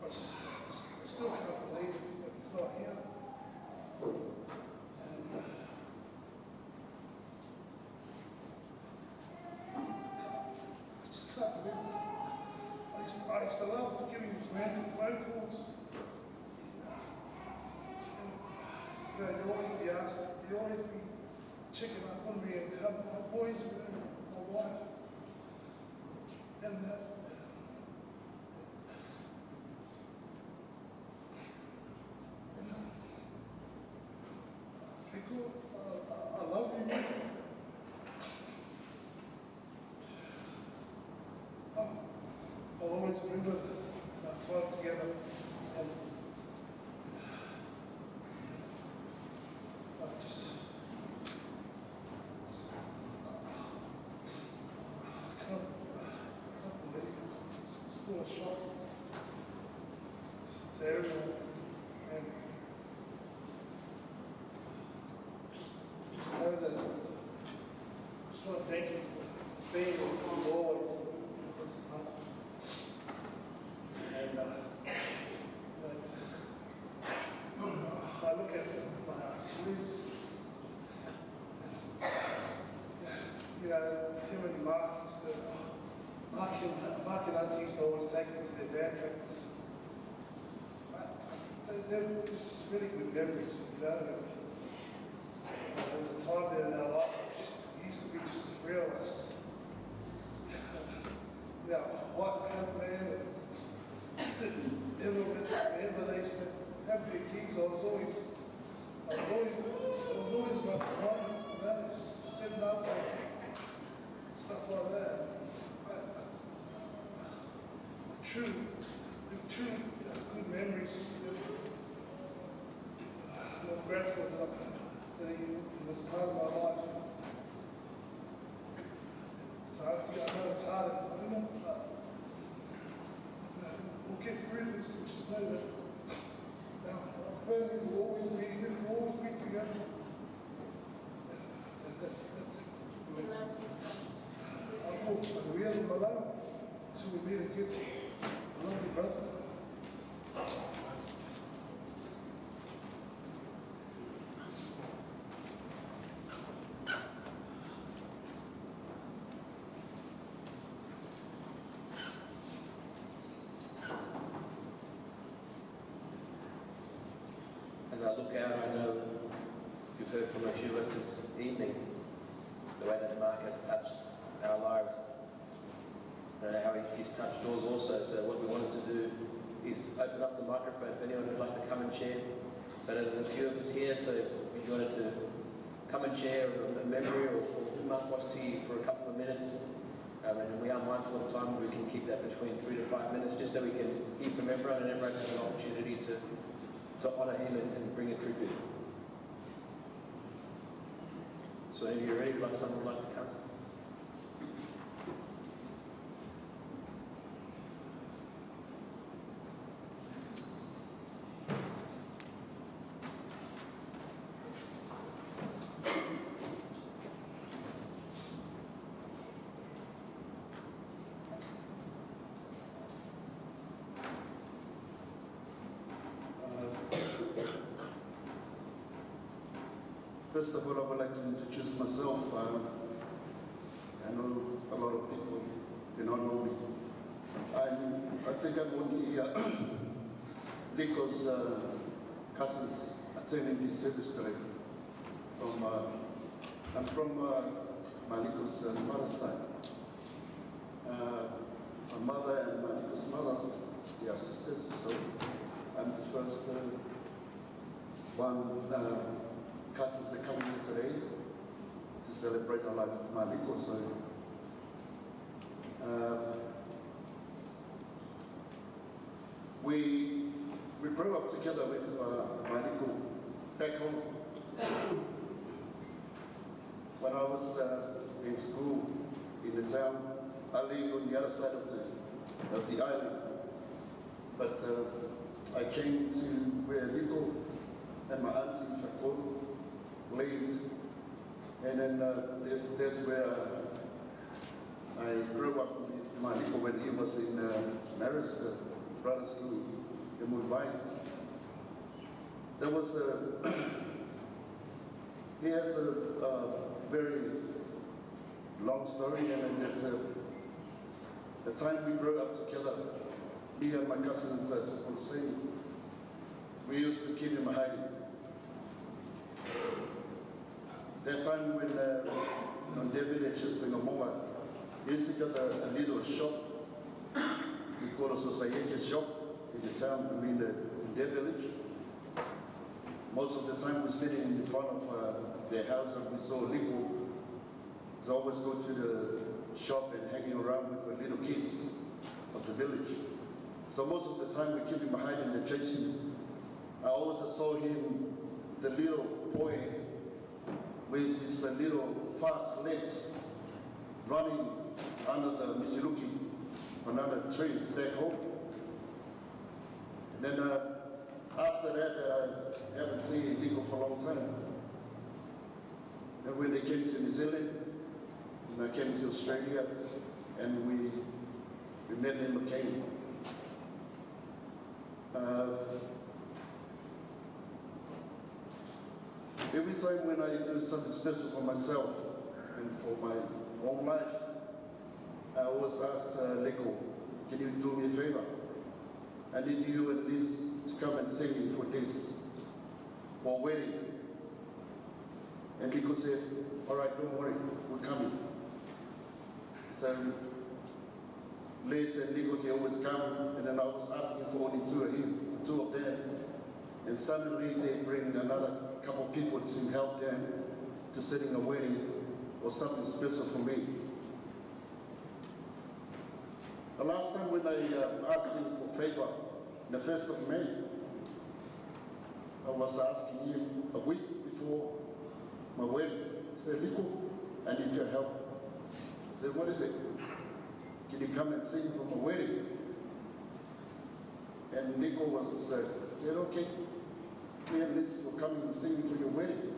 I still can't believe that he's not here. And I just can't believe it. I used to love giving these random phone calls. And, he'd always be checking up on me and how my boys were and my wife. And Rico, I love you, man. I'll always remember our time together, and I just I can't believe it. It's still a shock to everyone, and just know that I just want to thank you for being who you always. I look at my aunts, Liz, him and Mark Mark and Auntie used to always take me to their band practice. They're just really good memories, There was a time there in our life, it used to be just the three of us. Now, what happened, whenever they used to have their gigs, I was always right behind them, setting up and stuff like that. True good memories. I'm grateful that he was part of my life. I know it's hard at the moment, but we'll get through this and just know that our family will always be here, will always be together. And that's it for me. Uncle, we have a malala until we meet again. I love you, brother. As I look out, I know you've heard from a few of us this evening the way that Mark has touched our lives. I know how he's touched yours also, so what we wanted to do is open up the microphone for anyone who'd like to come and share. So there's a few of us here, so if you wanted to come and share a memory or who Mark was to you for a couple of minutes, and we are mindful of time, we can keep that between 3 to 5 minutes, just so we can hear from everyone and everyone has an opportunity to honour him and bring a tribute. So if you're ready, like someone would like to come. First of all, I would like to introduce myself. I know a lot of people do not know me. I think I'm only Liko's cousins attending this service today. I'm from Maliko's mother's side. My mother and Maliko's mother, they are sisters, so I'm the first one. Cousins are coming here today to celebrate the life of Maliko. So, we grew up together with Maliko back home. When I was in school in the town, I lived on the other side of the island. But I came to where Liko and my auntie Fakolo lived, and then that's where I grew up with Maliko when he was in Marysville Brother School in Mulawaini. There was he has a very long story, and then that's the time we grew up together. Me and my cousins at Polseni, we used to keep him hiding. That time when on their village in Singamoa, we used to get a little shop. We call it a society shop in the town, in their village. Most of the time we're sitting in front of their house and we saw Liko. So always go to the shop and hanging around with the little kids of the village. So most of the time we keep him hiding and chasing him. I always saw him, the little boy, with his little fast legs running under the Misiluki on other trains back home. And then after that, I haven't seen Liko for a long time. And when they came to New Zealand, and I came to Australia, and we met in McCain. Every time when I do something special for myself and for my own life, I always ask Liko, can you do me a favor? I need you at least to come and sing for this, for wedding. And Liko said, all right, don't worry, we're coming. So Les and Liko, they always come, and then I was asking for only two of them. And suddenly they bring another couple people to help them to setting a wedding or something special for me. The last time when I asked him for favor, the 1st of May, I was asking him a week before my wedding. I said, Liko, I need your help. I said, what is it? Can you come and sing for my wedding? And Nico was said, okay, me and Liz will come and sing for your wedding.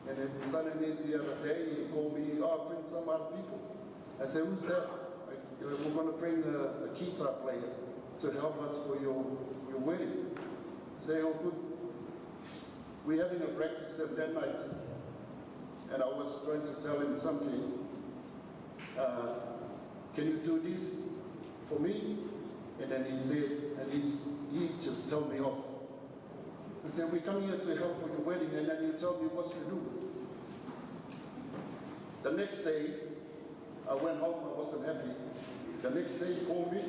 And then suddenly the other day he called me, oh, bring some other people. I said, who's that? We're going to bring a guitar player to help us for your wedding. I say, oh, good. We're having a practice that night. And I was trying to tell him something. Can you do this for me? And then he said, and he just told me off. I said, we're coming here to help for your wedding, and then you tell me what to do. The next day, I went home, I wasn't happy. The next day he called me,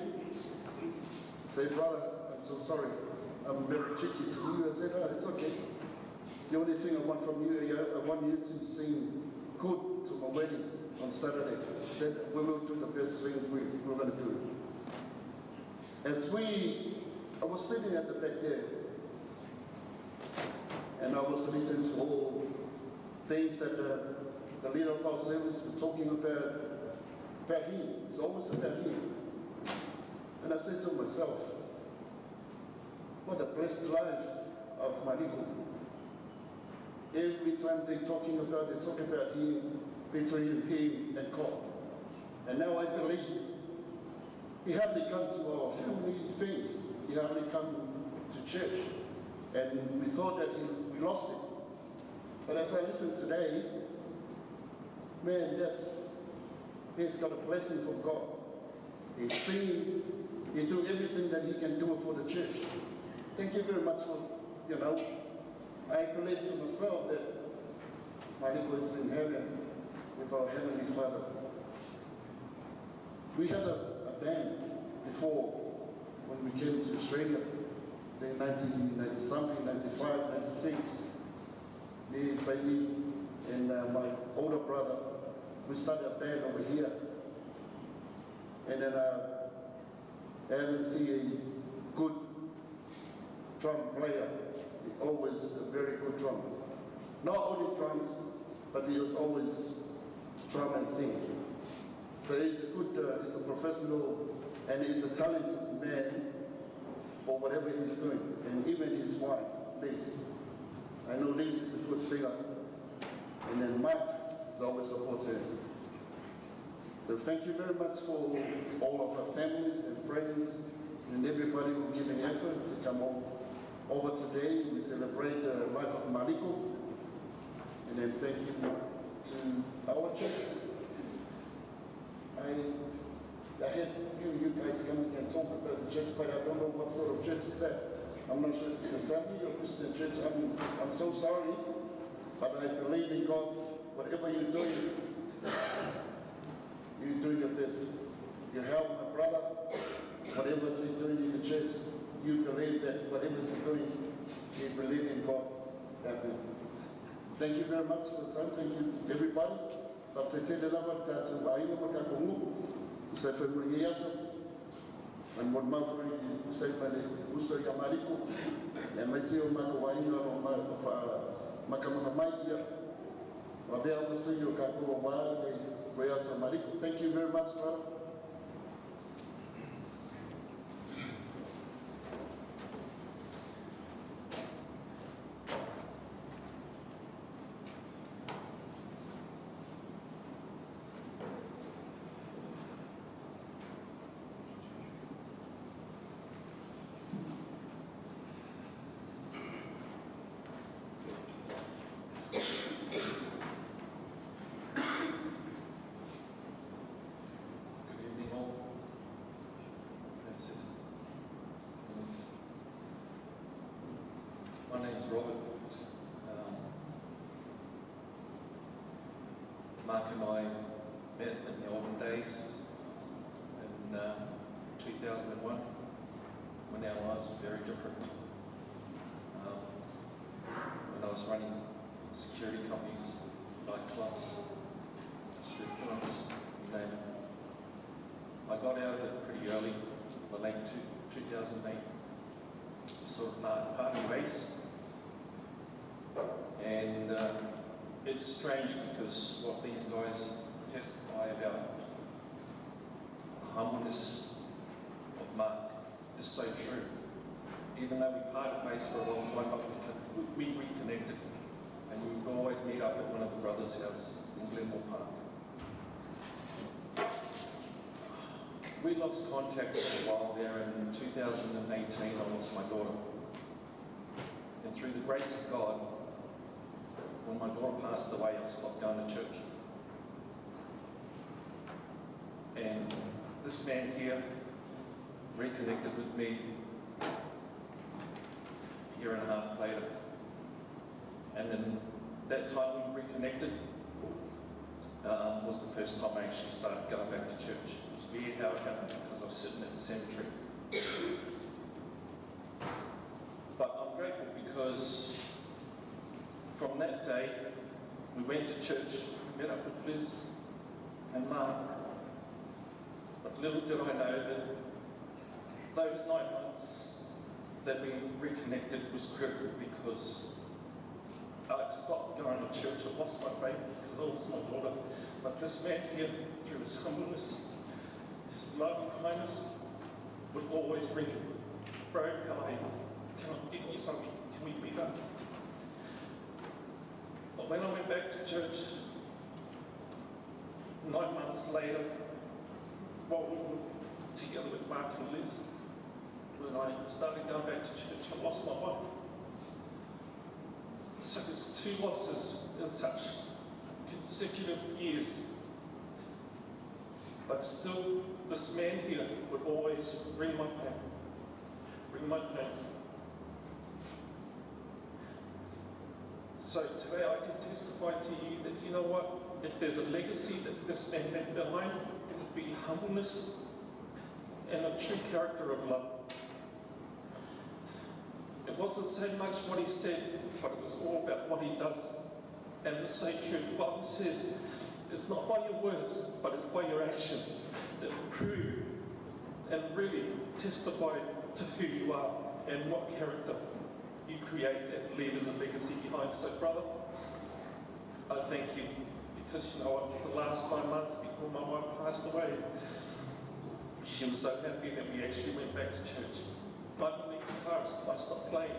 said, brother, I'm so sorry. I'm very cheeky to you. I said, oh, it's okay. The only thing I want from you, I want you to sing good to my wedding on Saturday. He said, we will do the best things we're going to do. I was sitting at the back there, and I was listening to all things that the leader of our service was talking about him. It's always about him. And I said to myself, what a blessed life of Mariko. Every time they talk about him, between him and God. And now I believe he hardly come to our family things. He hardly come to church. And we thought that we lost it. But as I listen today, man, he's got a blessing from God. He's singing, he do everything that he can do for the church. Thank you very much for, I believe to myself that Mariko is in heaven with our Heavenly Father. We had a band before when we came to Australia, I think 1990 something, 95, 96. Me, Saidi, and my older brother, we started a band over here. And then I haven't seen a good drum player. He always a very good drummer. Not only drums, but he was always drum and sing. So he's he's a professional, and he's a talented man for whatever he's doing. And even his wife, Liz. I know Liz is a good singer. And then Mike is always supporting him. So thank you very much for all of our families and friends and everybody who giving effort to come over today. We celebrate the life of Mariko. And then thank you to our church. I had you guys come and talk about the church, but I don't know what sort of church is that. I'm not sure if it's a Sunday or Christian church. I'm so sorry, but I believe in God. Whatever you're doing your best. You help my brother, whatever he's doing in the church, you believe that whatever he's doing, you believe in God. Thank you very much for the time. Thank you, everybody. After telling about that, I know what I can say for me, yes, and what my friend said, Uso Yamariko, and my CEO Makawaina or Makamaya, Mabel was saying, you can go a while, Mariko. Thank you very much, brother. My name's Robert. Mark and I met in the olden days in 2001 when our lives were very different. When I was running security companies, nightclubs, street joints, you name it. I got out of it pretty early, in the late 2008, sort of parting ways. And it's strange because what these guys testify about the humbleness of Mark is so true. Even though we parted ways for a long time, but we reconnected, and we would always meet up at one of the brothers' house in Glenmore Park. We lost contact for a while there, and in 2018 I lost my daughter. And through the grace of God, when my daughter passed away, I stopped going to church. And this man here reconnected with me a year and a half later. And in that time we reconnected was the first time I actually started going back to church. It was weird how it happened because I was sitting at the cemetery. But I'm grateful because from that day we went to church, we met up with Liz and Mark. But little did I know that those 9 months that we reconnected was critical, because I'd stopped going to church. I lost my faith because I lost my daughter. But this man here, through his humbleness, his love and kindness, would always bring it. Bro, how are you? Can I get you something? Can we meet up? But when I went back to church 9 months later, while we were together with Mark and Liz, when I started going back to church, I lost my wife. So there's 2 losses in such consecutive years. But still, this man here would always bring my family. Bring my family. So today I can testify to you that, you know what, if there's a legacy that this man left behind, it would be humbleness and a true character of love. It wasn't so much what he said, but it was all about what he does. And it's so true. The Bible says it's not by your words, but it's by your actions that prove and really testify to who you are and what character you create and leave as a legacy behind. So, brother, I thank you, because you know what, the last 9 months before my wife passed away, she was so happy that we actually went back to church. I'm a lead guitarist, I stopped playing.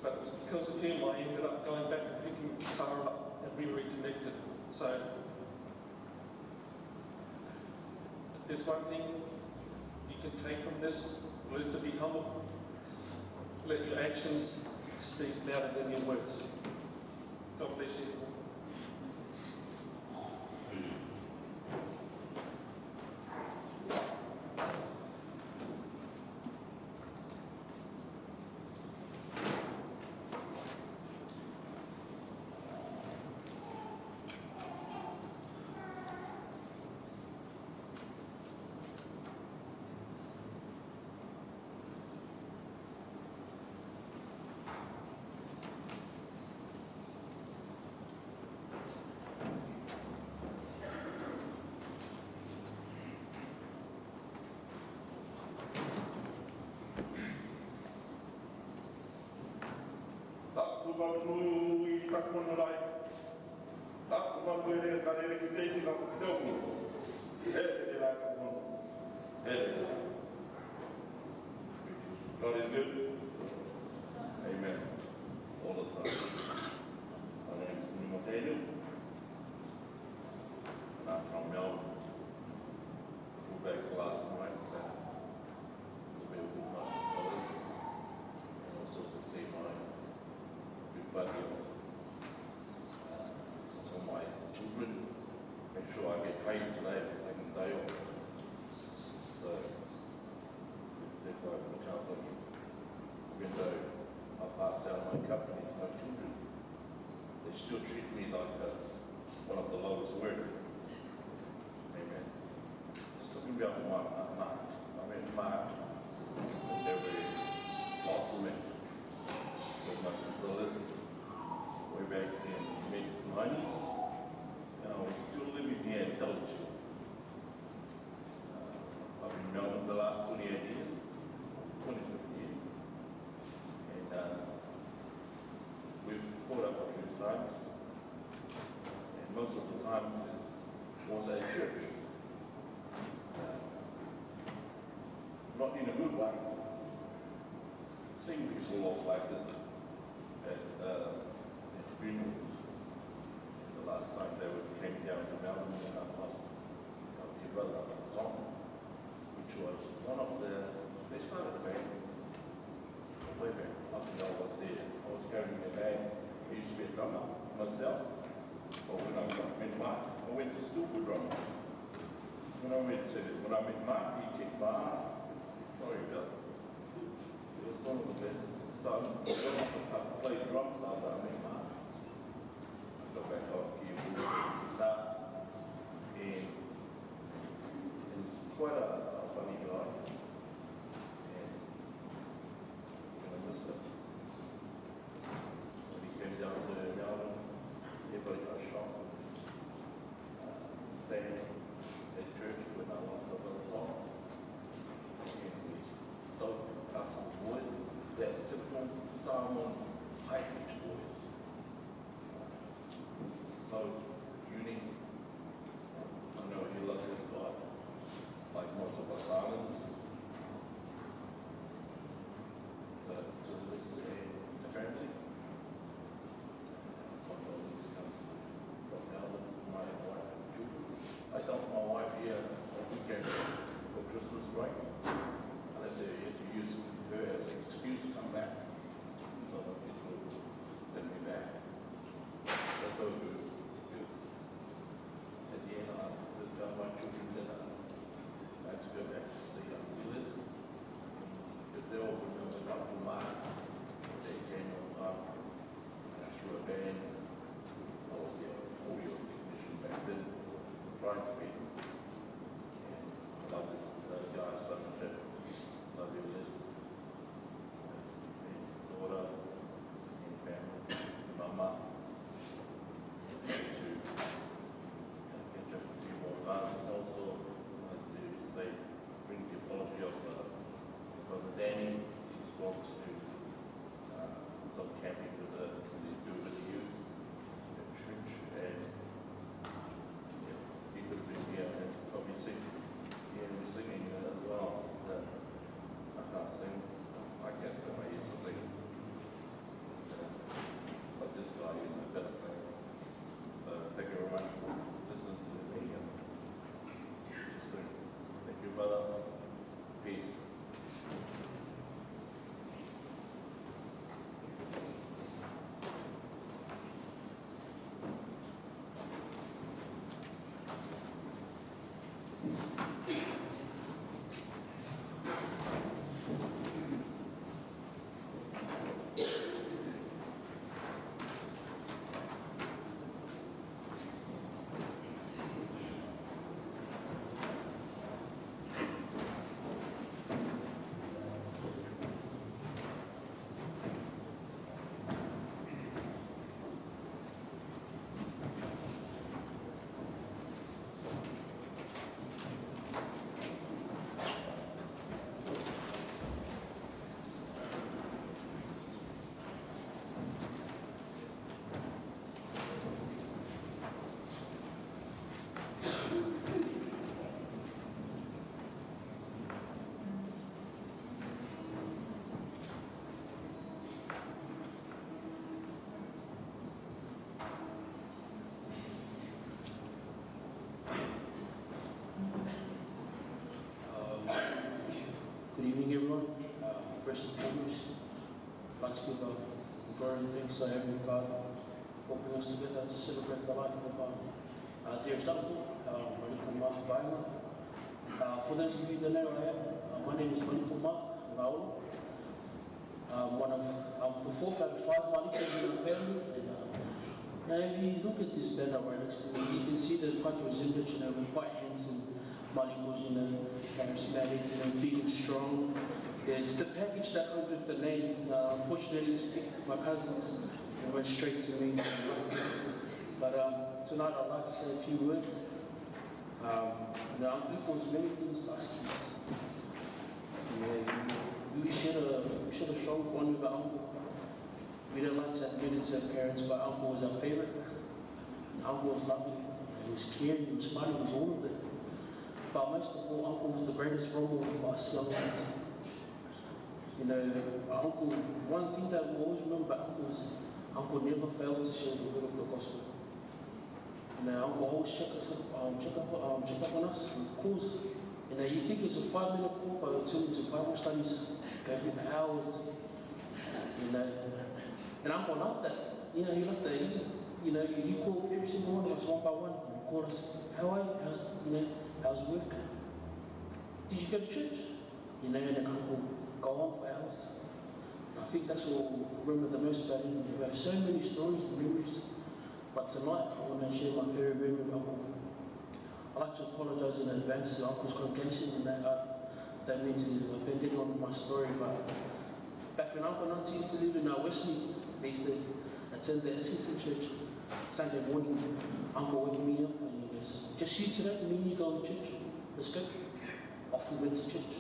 But it was because of him I ended up going back and picking the guitar up, and we reconnected. So, if there's one thing you can take from this, learn to be humble. Let your actions speak louder than your words. God bless you. God is good. Amen. All the time. My name is Nimotelu. I'm from Melbourne. Flew back last night to be with my sisters and also to see my big buddy of my children. Make sure I get paid today for the second day off. So therefore I look out for me. Even though I passed down my company to my children, they still treat me like one of the lowest workers. Amen. Just talking about Mark. I met Mark every last week with my sister Liz way back in the mid-90s, and I was still living here in Dulwich. I've been in Melbourne the last 28 years, 27 years. And we've caught up a few times. And most of the times it was at church. Not in a good way. like seeing people off like this at funerals. The last time they came down to Melbourne and I lost your brother Tom, which was one of they started a band. Way back, I think I was there. I was carrying their bags. I used to be a drummer myself. But when I met Mark, I went to school for drumming. When I met Mark, he kicked my ass. Sorry about it. It was one of the best. So I played drums after I met Mark. I got back on keyboard, guitar, and it's quite a funny guy. And I'm gonna miss it. When he came down to Melbourne, everybody got shocked. Sang at church when I was a little song. And he's so powerful voice, that typical Samoan high pitched voice. So unique. I know he loves his God, like most of us islanders. So to this day, the family. Condolence comes from Melbourne, my wife and children. I dumped my wife here on weekend for Christmas break. I left her here to use her as an excuse to come back. So it will send me back. That's how good it is. At the end, I have to tell my children that I have to go back to see Liz. Because they all remember Dr. Mark. They came on time. And through a band. I was the audio technician back then. Trying to be. And I love this guy so much. Love your list. Daughter and family, mama. To catch up a few more times. And also, like to say, bring the apology of Brother Danny. He spoke to some camping to do with the youth at church. And he could have been here and probably singing as well. I can't sing. I can't sing. I used to sing. But this guy is a better singer. Thank you very much for listening to me. Thank you, brother. Peace. Good evening, everyone. First and foremost, I'd like to give glory and thanks to our Heavenly Father for bringing us together to celebrate the life of our dearest uncle, Manito Mark Vainga. For those of you that know who I am, my name is Manito Mark Ngao. I'm the fourth out of five Manitos in our family. And if you look at this banner right next to me, you can see there's quite a resemblance, we're quite handsome Manitos, charismatic, big and strong. Yeah, it's the package that comes with the name. Unfortunately, my cousins went straight to me. But tonight I'd like to say a few words. Uncle equals many things to us kids. Yeah, we shared a strong bond with our uncle. We didn't like to admit it to our parents, but uncle was our favorite. Uncle was loving, he was caring, he was funny, he was all of it. But most of all, uncle was the greatest role model for us young ones. You know, Uncle, one thing that we always remember about Uncle is Uncle never failed to share the word of the gospel. You know, Uncle always check up on us with calls. You know, you think it's a 5-minute call, but it'll turn into Bible studies, go for hours. You know, and Uncle loved that. You know, he loved that. You know, you call every single one of us one by one. You call us, how are you? How's work? Did you go to church? You know, and Uncle go on for hours. And I think that's what we remember the most about him. We have so many stories and memories. But tonight, I want to share my favourite memory with Uncle. I'd like to apologise in advance to Uncle's congregation, and that means he offended anyone with my story. But back when Uncle and Auntie used to live in Wesley, they used to attend the Essington Church. Sunday morning, Uncle woke me up and he goes, just you today, me and you going to church. Let's go. Off we went to church.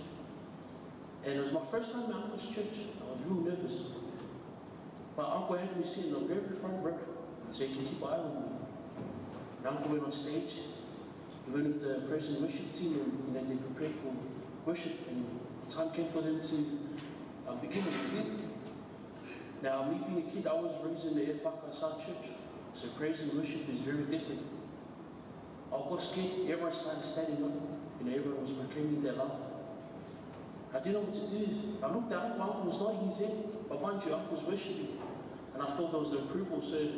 And it was my first time at Uncle's church. I was real nervous. But Uncle had me sitting on the very front row so he could keep an eye on me. And Uncle went on stage. He went with the praise and worship team, and they prepared for worship, and the time came for them to begin. Now, me being a kid, I was raised in the Efaka South Church, so praise and worship is very different. I got scared, everyone started standing up, everyone was proclaiming their love. I didn't know what to do. I looked at Uncle, Uncle was nodding his head, but mind you, Uncle was worshiping, and I thought that was the approval, so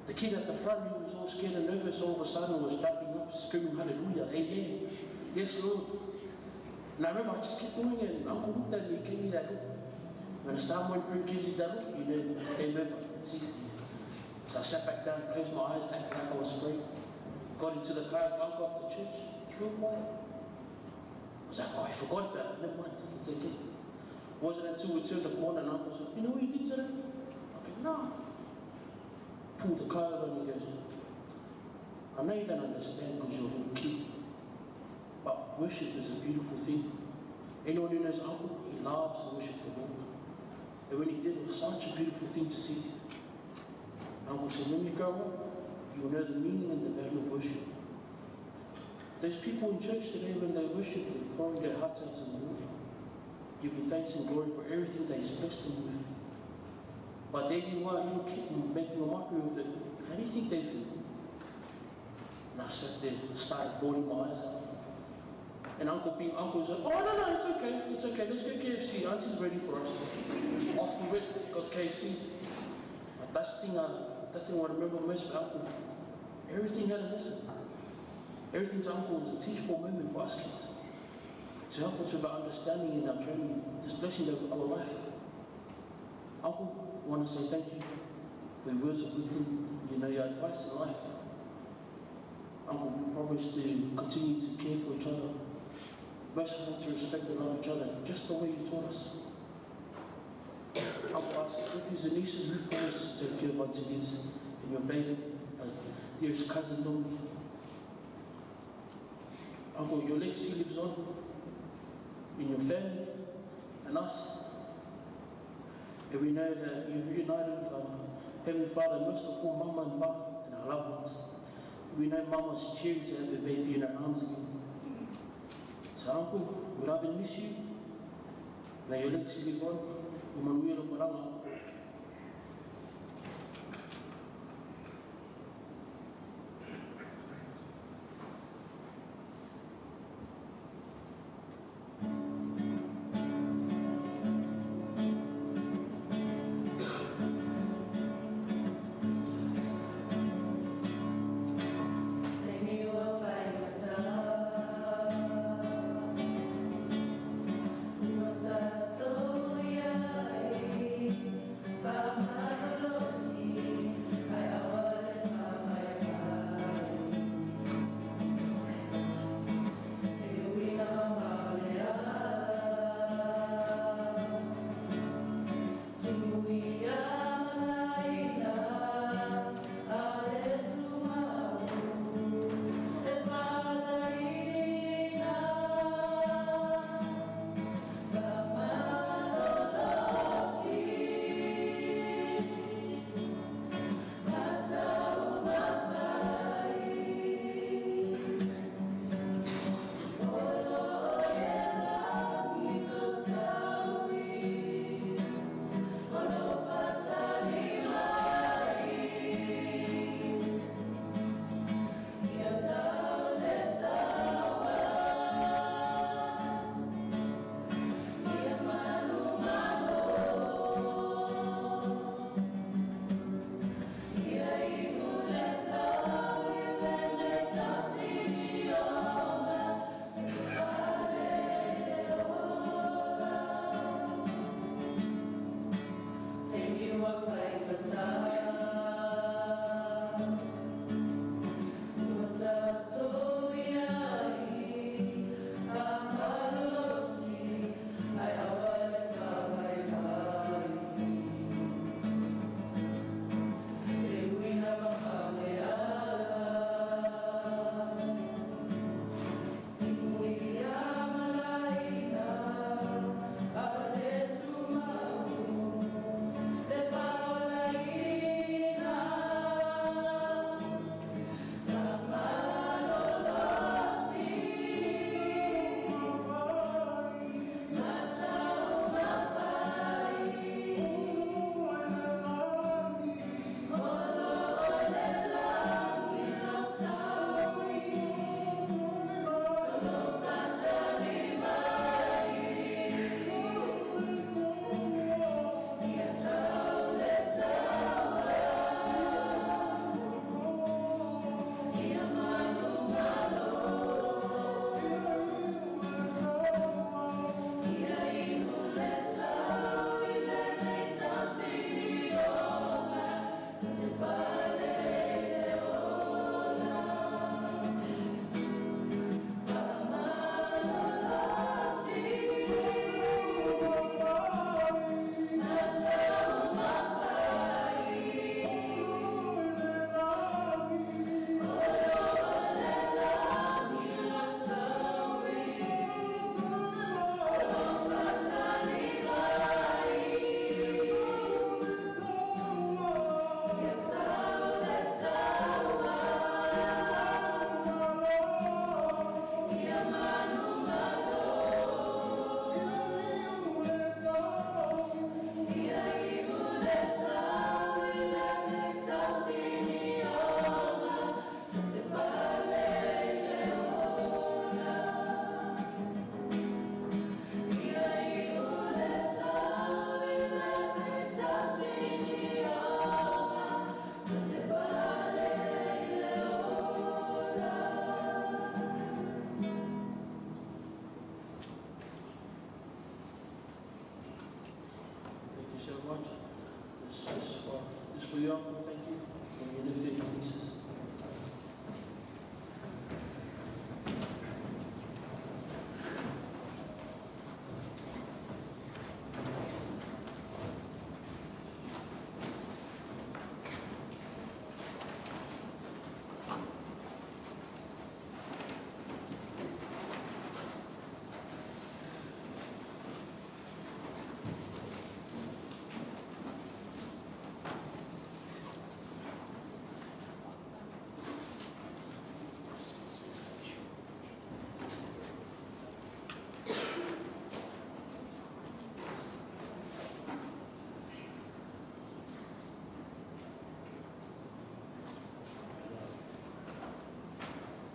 the kid at the front, he was all scared and nervous, all of a sudden was jumping up, screaming, hallelujah, amen, yes Lord. And I remember I just kept going, and Uncle looked at me, he gave me that look. When someone gives you that look, you know, it's game over, that's it. So I sat back down, closed my eyes, acted like I was praying. Got into the car with Uncle after church, it's real quiet. I was like, oh, I forgot about it, never mind, it's okay. It wasn't until we turned the corner and Uncle said, you know what you did today? I go, no. Pulled the car over and he goes, I know you don't understand because you're a little kid, but worship is a beautiful thing. Anyone who knows Uncle, he loves to worship the Lord. And when he did, it was such a beautiful thing to see. Uncle said, when you grow up, you will know the meaning and the value of worship. Those people in church today, when they worship, they're pouring their hearts out to the Lord, giving thanks and glory for everything that He's blessed them with. But there you are, little kid, making a mockery of it. How do you think they feel? And I sat there, started bawling my eyes out. And Uncle said, oh no, it's okay, let's go KFC, Auntie's waiting for us. Off we went, got KFC. But that's the thing I remember most about Uncle. Everything had a lesson. Everything to Uncle was a teachable moment for us kids. To help us with our understanding and our training, this blessing that we call life. Uncle, I want to say thank you for your words of wisdom, your advice in life. Uncle, we promise to continue to care for each other. Most of all, to respect and love each other, just the way you taught us. Uncle, us nephews and nieces, we promise to take care of our aunties and your baby, dearest cousin, Naomi. Uncle, your legacy lives on in your family and us. And we know that you've reunited with our Heavenly Father, most of all Mama and Ba and our loved ones. We know Mama's cheering to have her baby in her arms again. So Uncle, we love and miss you. May your legacy live on. Emmanuel Maranga. Soya,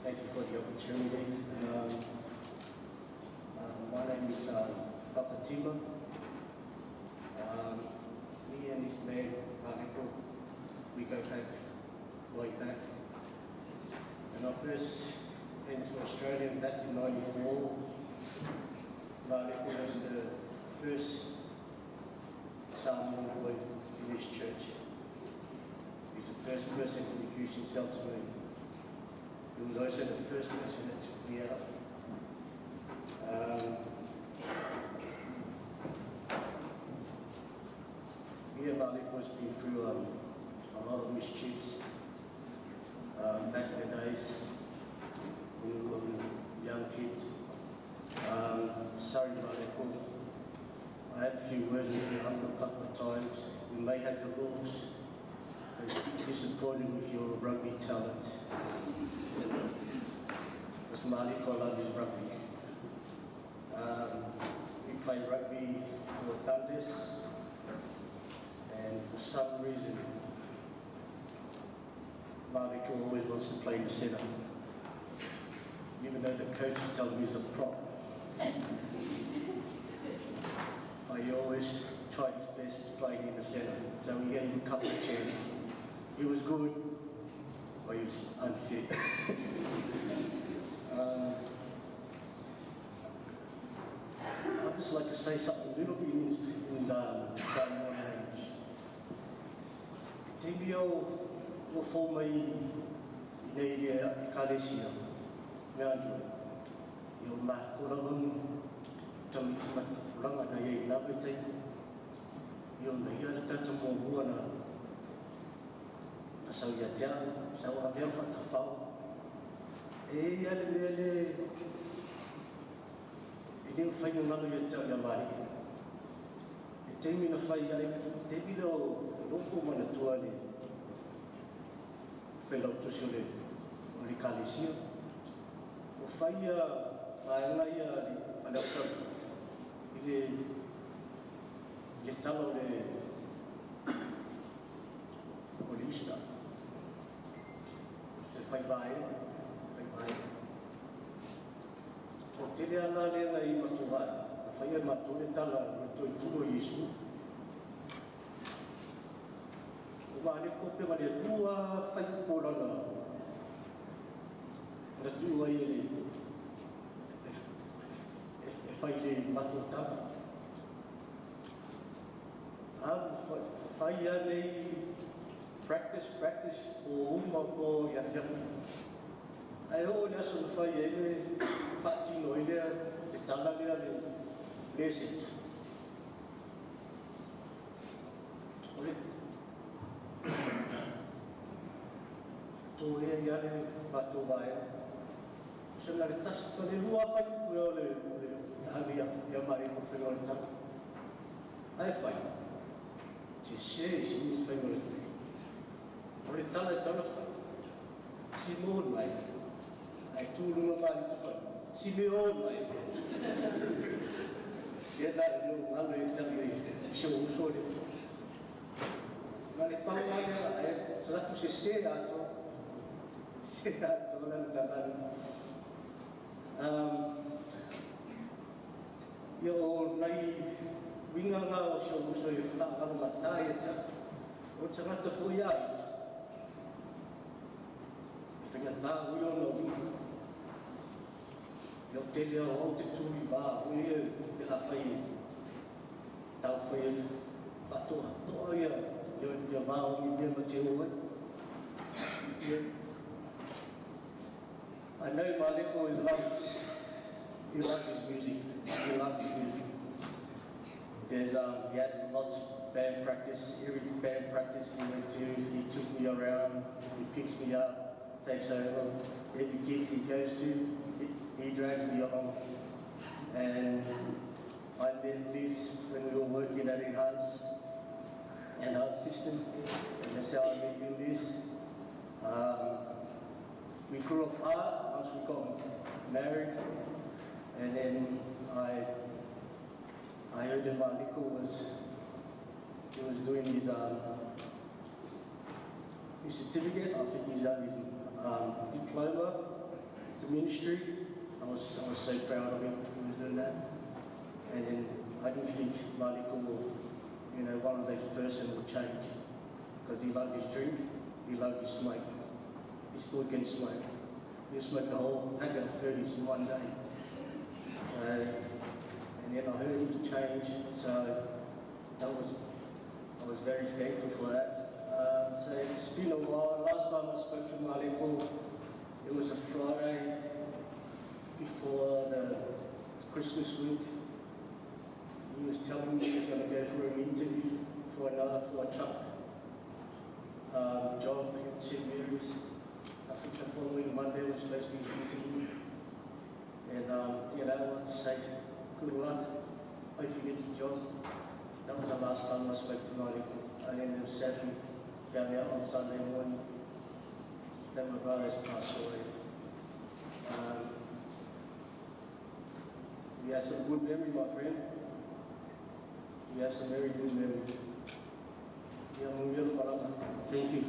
Thank you for the opportunity. My name is Papa Tima. Me and this man, Mariko, we go back, way back. When I first came to Australia back in '94, Mariko was the first Samoan boy in this church. He's the first person to introduce himself to me. He was also the first person that took me out. Me and Mariko's been through a lot of mischiefs back in the days when we were young kids. Sorry, Mariko, I had a few words with your uncle a couple of times. We may have the looks. I was a bit disappointed with your rugby talent. Because Mariko loved his rugby. We played rugby for Dundas, and for some reason, Mariko always wants to play in the centre, even though the coaches tell him he's a prop. But he always tried his best to play in the centre, so we gave him a couple of chances. He was good, but he was unfit. I'd just like to say something a little bit in Samoan language. Te mio o fo mai nei lia ekalesia me andua. Io makorawan tamiti matulanga na ye navete. Io na ia tata mo buana. Asau ia tia, sau avea fatafau. E ia le Ele fai no nalo ia tau ia Mariko. E te mina fai ai, te mina o loko mana tua le whelau tusi o le kalesia. O fai ia aenga ia le aneotau. I le talo o le Easter. Se fai vaenga. O tele ana lena I matuvai, ta whaia matule tala na toi tulo Yesu. O maane kope ma le lua whai porana. Na tua I e whai le matutanga. Whai anei practice o uma o iafiafi. Ai o le aso na whai e le patino I lea e tala lea le seta. Ole. Tō ea ia le pato vai. Se na le tasi to le lua whai pue o le tahani ia Mariko whenua le tanga. Ai whai. Te se si ni whenua le tanga. O le tala e tala whai. Si mohon mai. Ai tūrunga mani te whai. Si me o mai. Ia nā e leo ngalo e tali e se o uso le. Ngā le pau mai e salatu se ato. Se ato lana tālani. Ia o nai winga ngā o se o uso e whāngaro matai e ta. O tangata fo ia ita. E whingatā ui o na winga. Yo tele o te tui wā, ui e hawhai tau whai e whatoa toa ia, ia wā o mi mea ma te oe. I know Mariko he loves his music. He loved his music. He had lots of band practice. Every band practice he went to, he took me around, he picks me up, takes over. Every gigs he goes to, he drags me along. And I met Liz when we were working at Enhance and our system, and that's how I met you, Liz. We grew apart once we got married, and then I heard that Mariko was doing his certificate. I think he's done his diploma the ministry. I was so proud of him. He was doing that. And then I didn't think Maliko will, one of those person will change. Because he loved his drink, he loved his smoke. This boy can smoke. He'll smoke the whole packet of 30s in one day. And then I heard he changed, so I was very thankful for that. So it's been a while. Last time I spoke to Maliko, it was a Friday before the Christmas week. He was telling me he was going to go for an interview for a truck job at St. Mary's. I think the following Monday was supposed to be his interview. And I want to say good luck. Hope you get the job. That was the last time I spoke to Maliko. And then sadly found out on Sunday morning that my brother's passed away. You have some good memory, my friend. You have some very good memory. Thank you.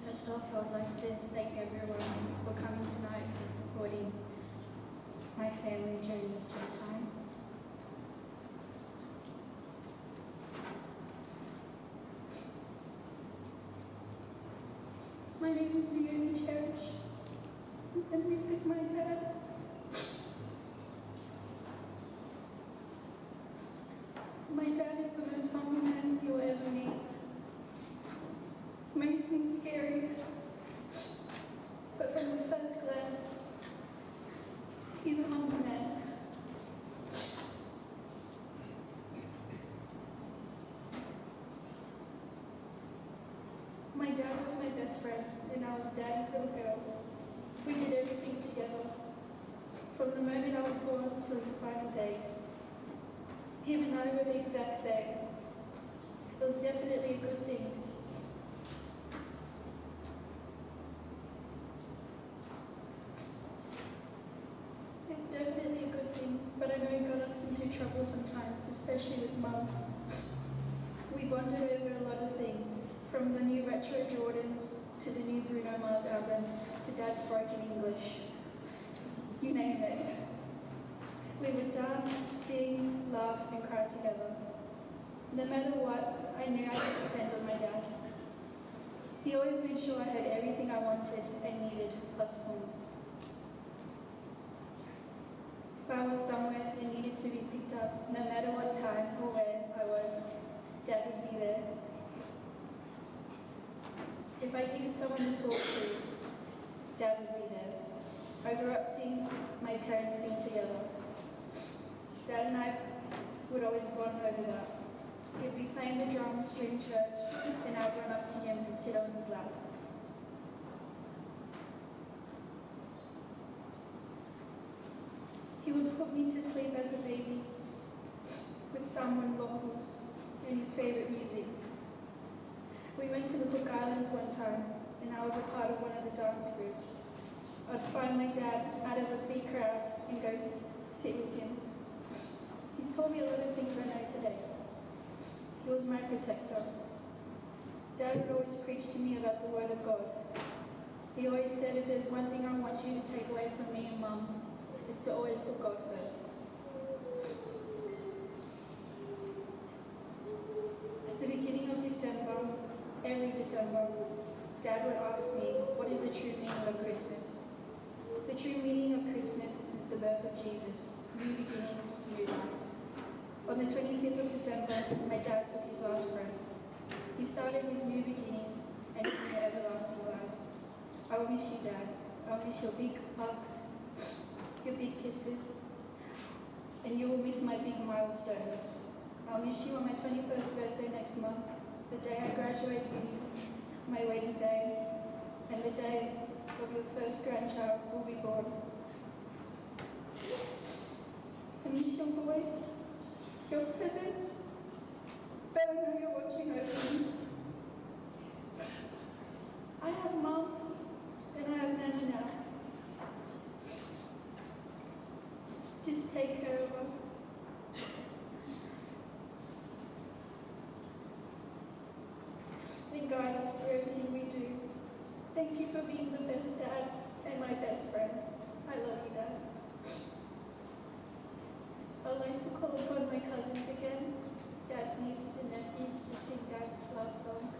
First off, I would like to thank everyone for coming tonight and supporting my family during this tough time. My name is Naomi Cherish, and this is my dad. My dad is the most humble man you'll ever meet. May seem scary, but from the first glance, he's a humble man. My dad was my best friend, and I was Daddy's little girl. We did everything together, from the moment I was born till his final days. Him and I were the exact same. It was definitely a good thing. It's definitely a good thing, but I know it got us into trouble sometimes, especially with Mum. We bonded over a lot of things, from the new retro Jordans to the new Bruno Mars album to Dad's broken English. You name it. We would dance, sing, laugh, and cry together. No matter what, I knew I could depend on my dad. He always made sure I had everything I wanted and needed, plus more. If I was somewhere and needed to be picked up, no matter what time or where I was, Dad would be there. If I needed someone to talk to, Dad would be there. I grew up seeing my parents sing together. Dad and I would always bond over that. He'd be playing the drums during church, and I'd run up to him and sit on his lap. He would put me to sleep as a baby with someone vocals and his favourite music. We went to the Cook Islands one time, and I was a part of one of the dance groups. I'd find my dad out of a big crowd and go sit with him. He's taught me a lot of things I know today. He was my protector. Dad would always preach to me about the Word of God. He always said, if there's one thing I want you to take away from me and Mum, it's to always put God first. At the beginning of December, every December, Dad would ask me, what is the true meaning of Christmas? The true meaning of Christmas is the birth of Jesus, new beginnings, new life. On the 25th of December, my dad took his last breath. He started his new beginnings and his new everlasting life. I will miss you, Dad. I will miss your big hugs, your big kisses, and you will miss my big milestones. I'll miss you on my 21st birthday next month, the day I graduate uni, my wedding day, and the day of your first grandchild will be born. I miss your voice, your presence, but I know you're watching over me. I have Mum, and I have Nana now. Just take care of us. And guide us through everything we do. Thank you for being the best dad and my best friend. I love you, Dad. I'd like to call upon my cousins again, Dad's nieces and nephews, to sing Dad's last song.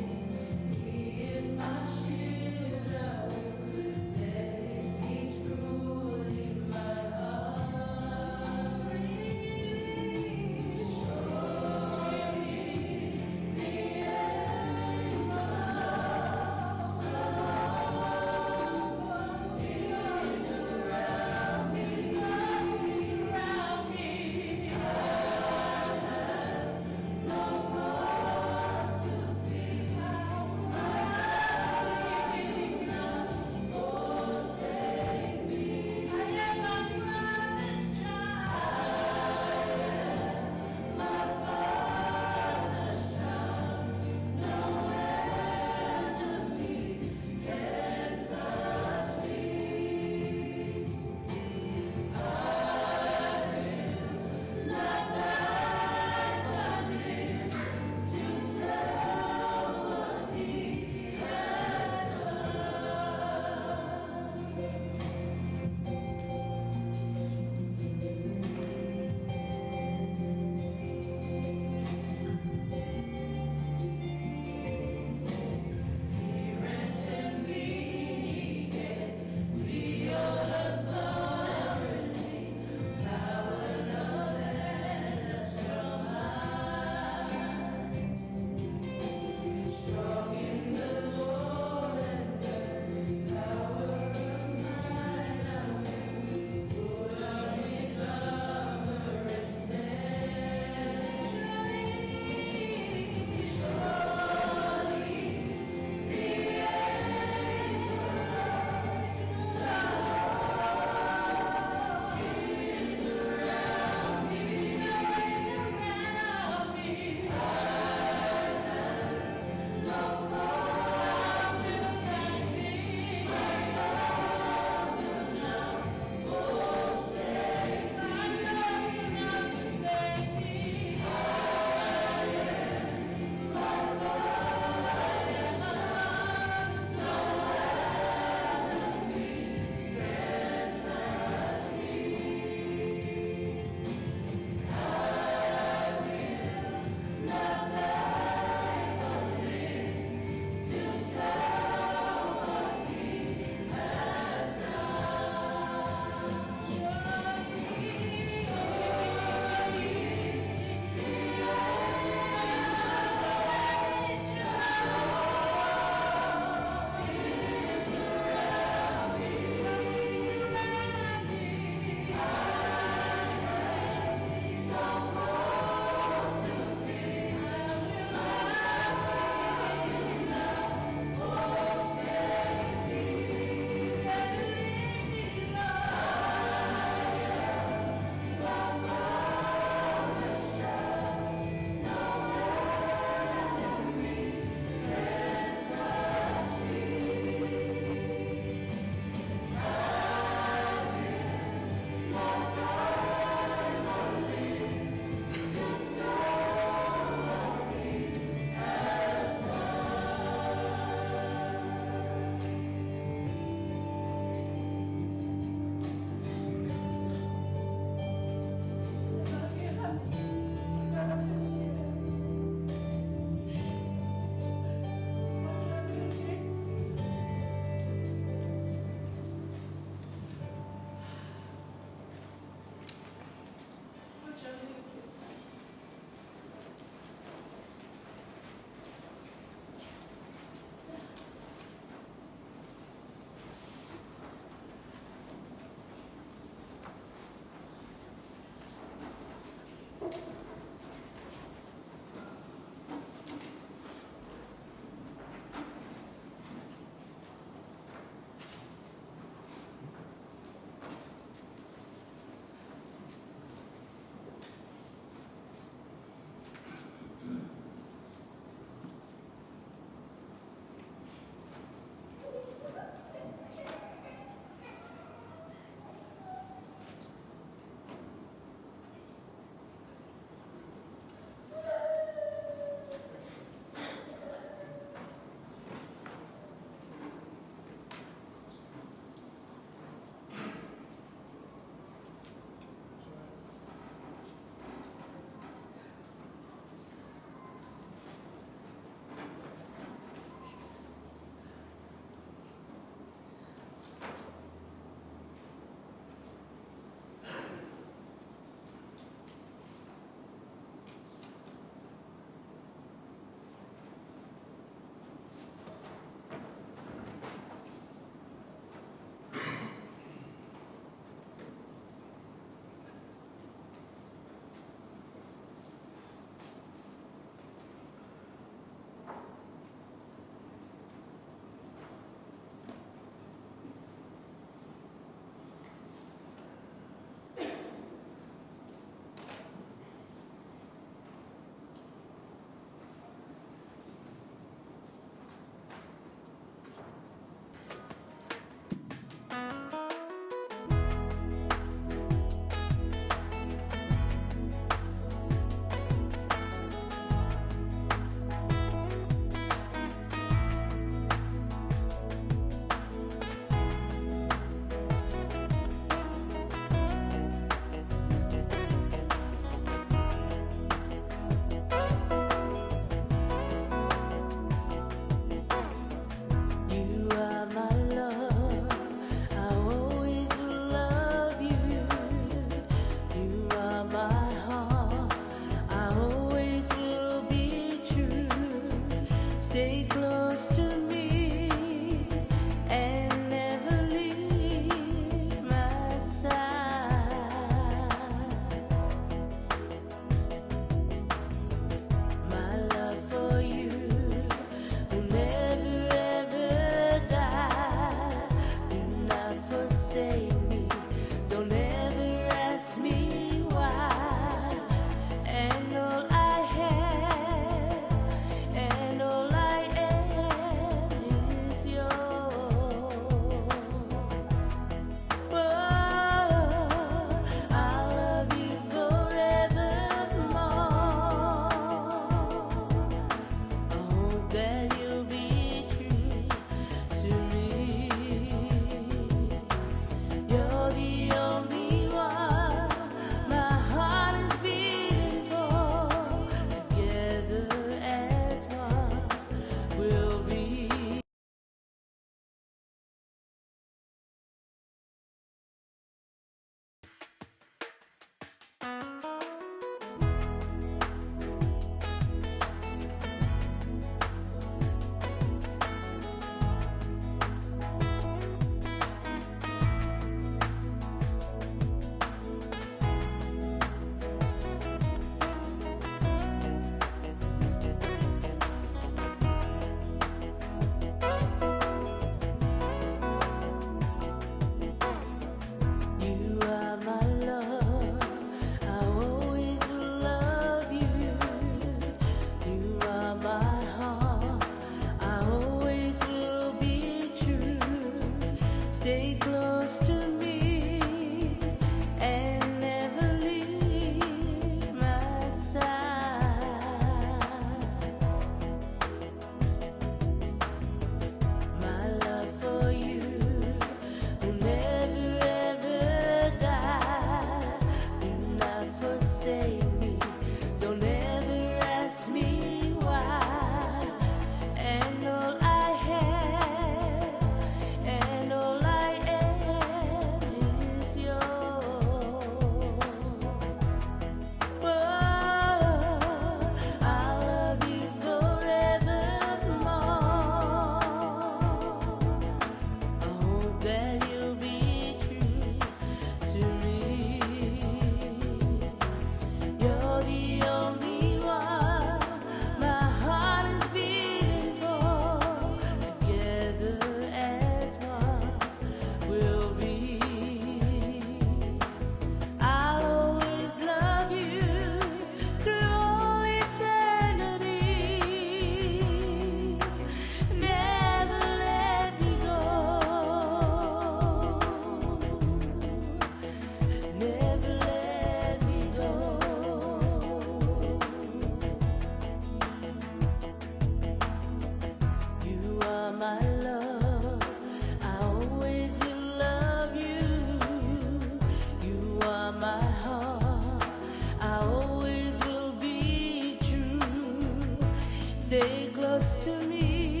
stay close to me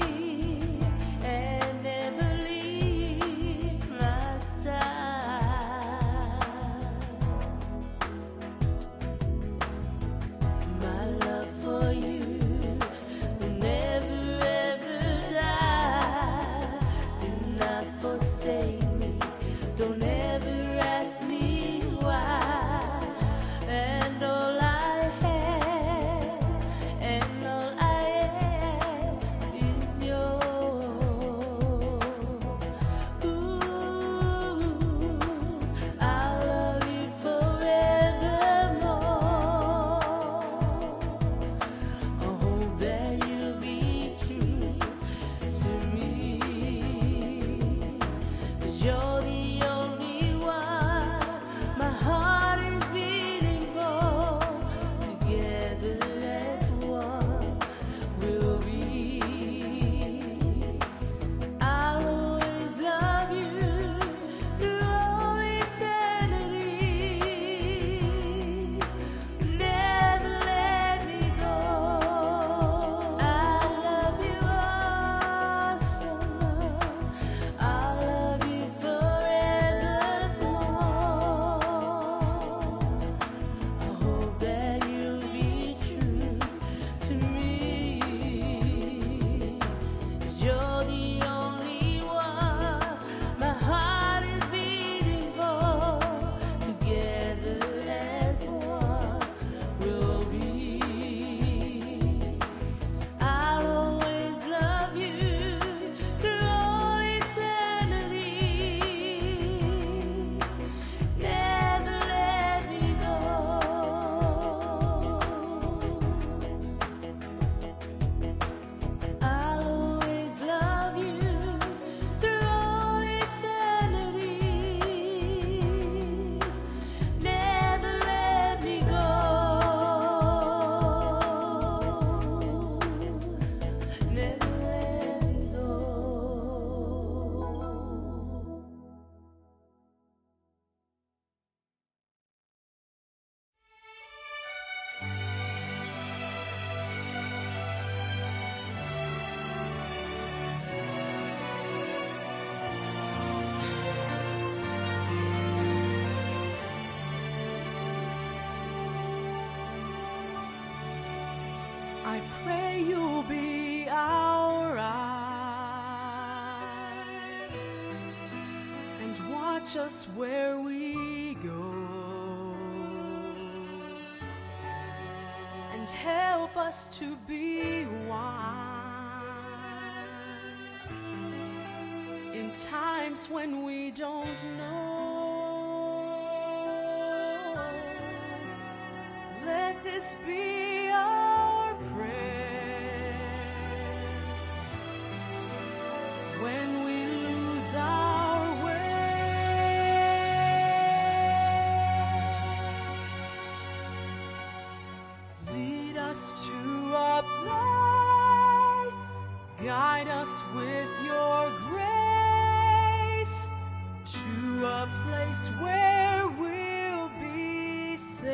and never leave my side. My love for you will never ever die. Do not forsake me, don't ever ask me why. And all I have and all I am is yours. Ooh, I'll love you forevermore. I hope that you'll be true to me, 'cause you're the only one my heart is beating for. Together as one we'll be. I'll always love you through all eternity. Never let me go. I love you all so much. I'll love you forevermore. I hope that you'll be true to me, 'cause you're the only one my heart is beating for. Together as one we'll be. I'll always love you through all eternity. Never let me go. I'll always love you through all eternity. Never let me go. Never let me go. I pray you'll be our eyes and watch us where we go, and help us to be wise in times when we don't know. Let this be our prayer when we lose our way. Lead us to a place, guide us with your grace, to a place where we'll be safe.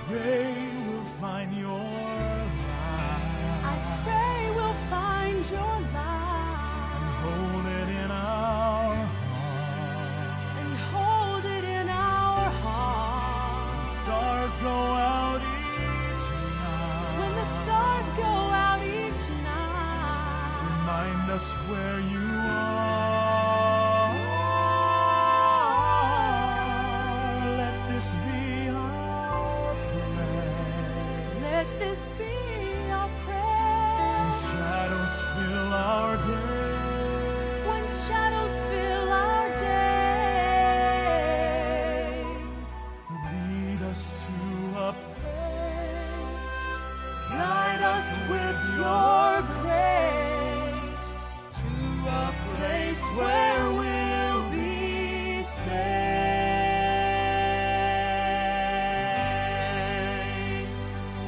Pray we'll find your light. I pray we'll find your light and hold it in our heart. and hold it in our hearts. Stars go out each night. When the stars go out each night, Remind us where you are. Let this be our prayer. let this be our prayer. When shadows fill our day. When shadows fill our day, Lead us to a place. guide us with your grace, To a place where we'll be safe.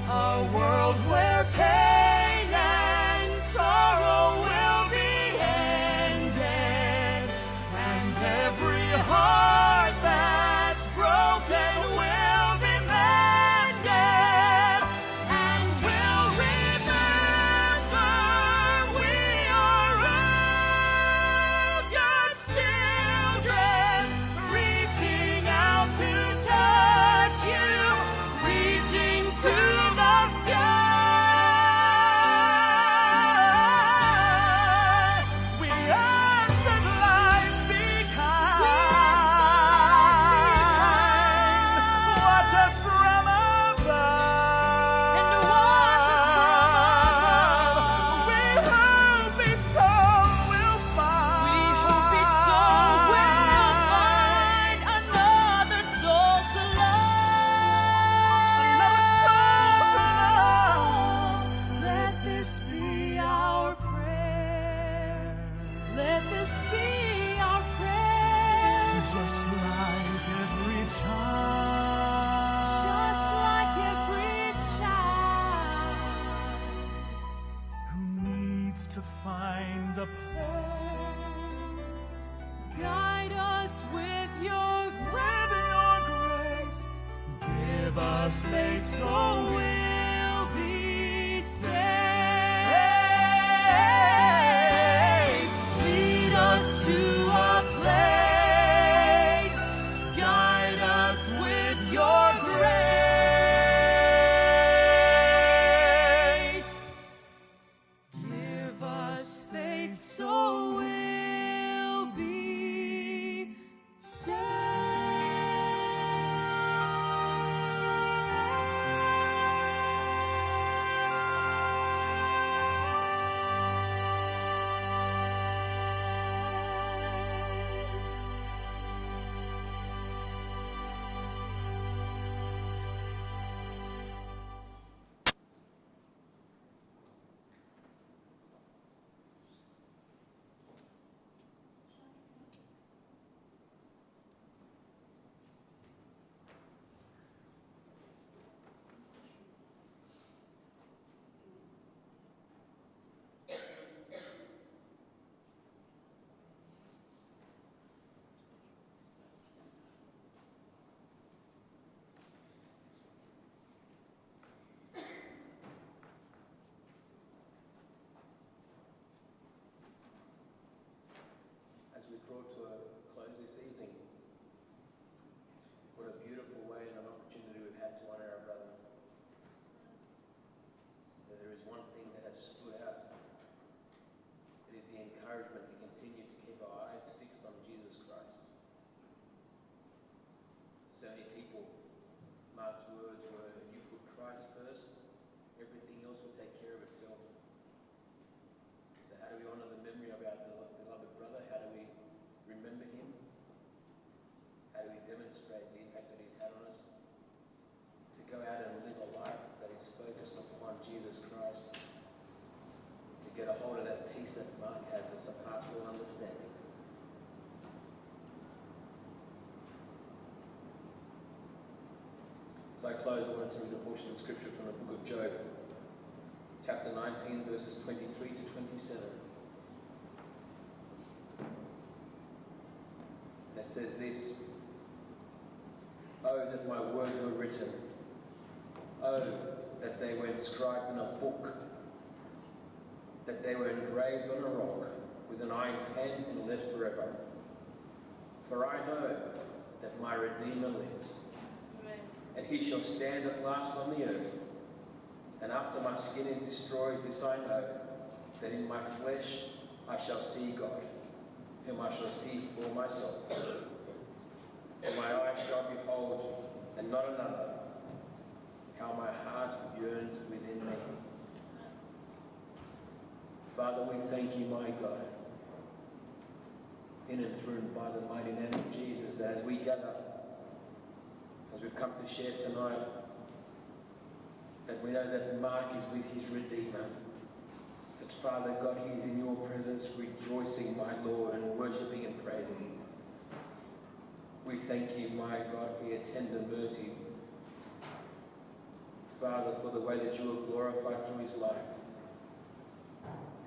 a world us faith, so we'll be saved. Lead us to a place, guide us with your grace. Give us faith, so we'll be saved. As we draw to a close this evening, what a beautiful way and an opportunity we've had to honour our brother. There is one thing that has stood out. It is the encouragement to continue to keep our eyes fixed on Jesus Christ. So many people, Mark's words were, if you put Christ first, everything else will take care of itself. So how do we honour the memory of our beloved brother? How do we remember him? How do we demonstrate the impact that he's had on us? To go out and live a life that is focused upon Jesus Christ. To get a hold of that peace that Mark has that surpasses all understanding. As I close, I want to read a portion of scripture from the book of Job, chapter 19, verses 23 to 27. And it says this: "Oh, that my words were written. Oh, that they were inscribed in a book, that they were engraved on a rock with an iron pen and lived forever. For I know that my Redeemer lives, and he shall stand at last on the earth. And after my skin is destroyed, this I know, that in my flesh I shall see God, whom I shall see for myself. And my eyes shall behold, and not another, how my heart yearns within me." Father, we thank you, my God, in and through and by the mighty name of Jesus, that as we gather, as we've come to share tonight, that we know that Mark is with his Redeemer. That, Father God, he is in your presence, rejoicing, my Lord, and worshipping and praising you. We thank you, my God, for your tender mercies. Father, for the way that you were glorified through his life.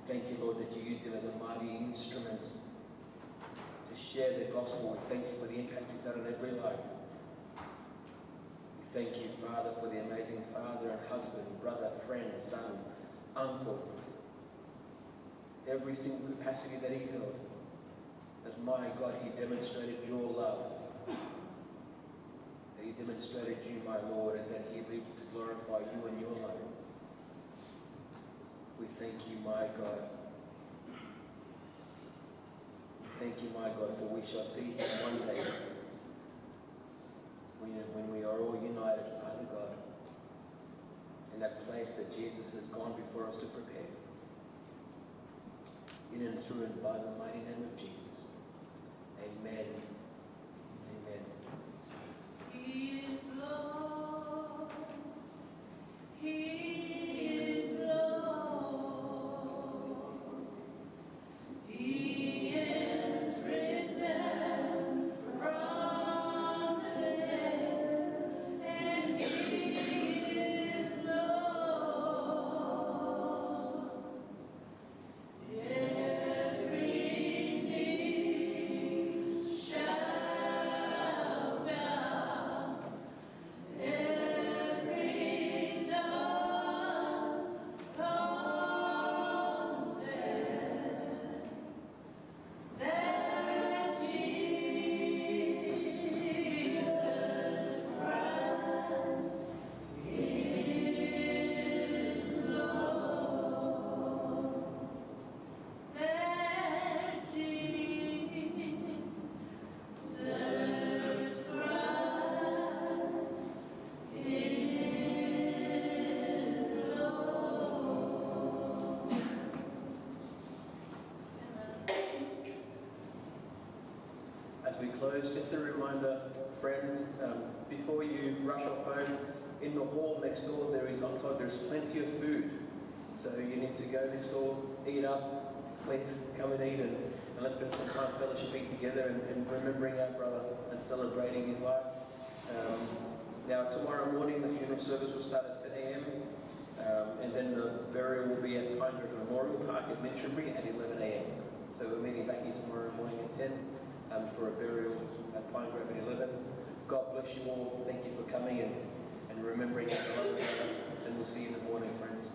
Thank you, Lord, that you used him as a mighty instrument to share the gospel. We thank you for the impact he's had on every life. We thank you, Father, for the amazing father and husband, brother, friend, son, uncle, every single capacity that he held. That, my God, he demonstrated your love. That he demonstrated you, my Lord, and that he lived to glorify you and you alone. We thank you, my God. We thank you, my God, for we shall see him one day when we are all united, Father God, in that place that Jesus has gone before us to prepare. In and through and by the mighty name of Jesus. Amen. Amen. He is Lord. He is Lord. He is risen from the dead, and He is Lord. Every knee shall close, just a reminder, friends, before you rush off home, in the hall next door there's plenty of food. So you need to go next door, eat up, please come and eat and let's spend some time fellowshipping together and remembering our brother and celebrating his life. Now tomorrow morning the funeral service will start at 10 a.m. And then the burial will be at Pinehurst Memorial Park at Minchinbury at 11 a.m. So we're meeting back here tomorrow morning at 10 for a burial at Pinegrove at 11. God bless you all. Thank you for coming and remembering our brother. And we'll see you in the morning, friends.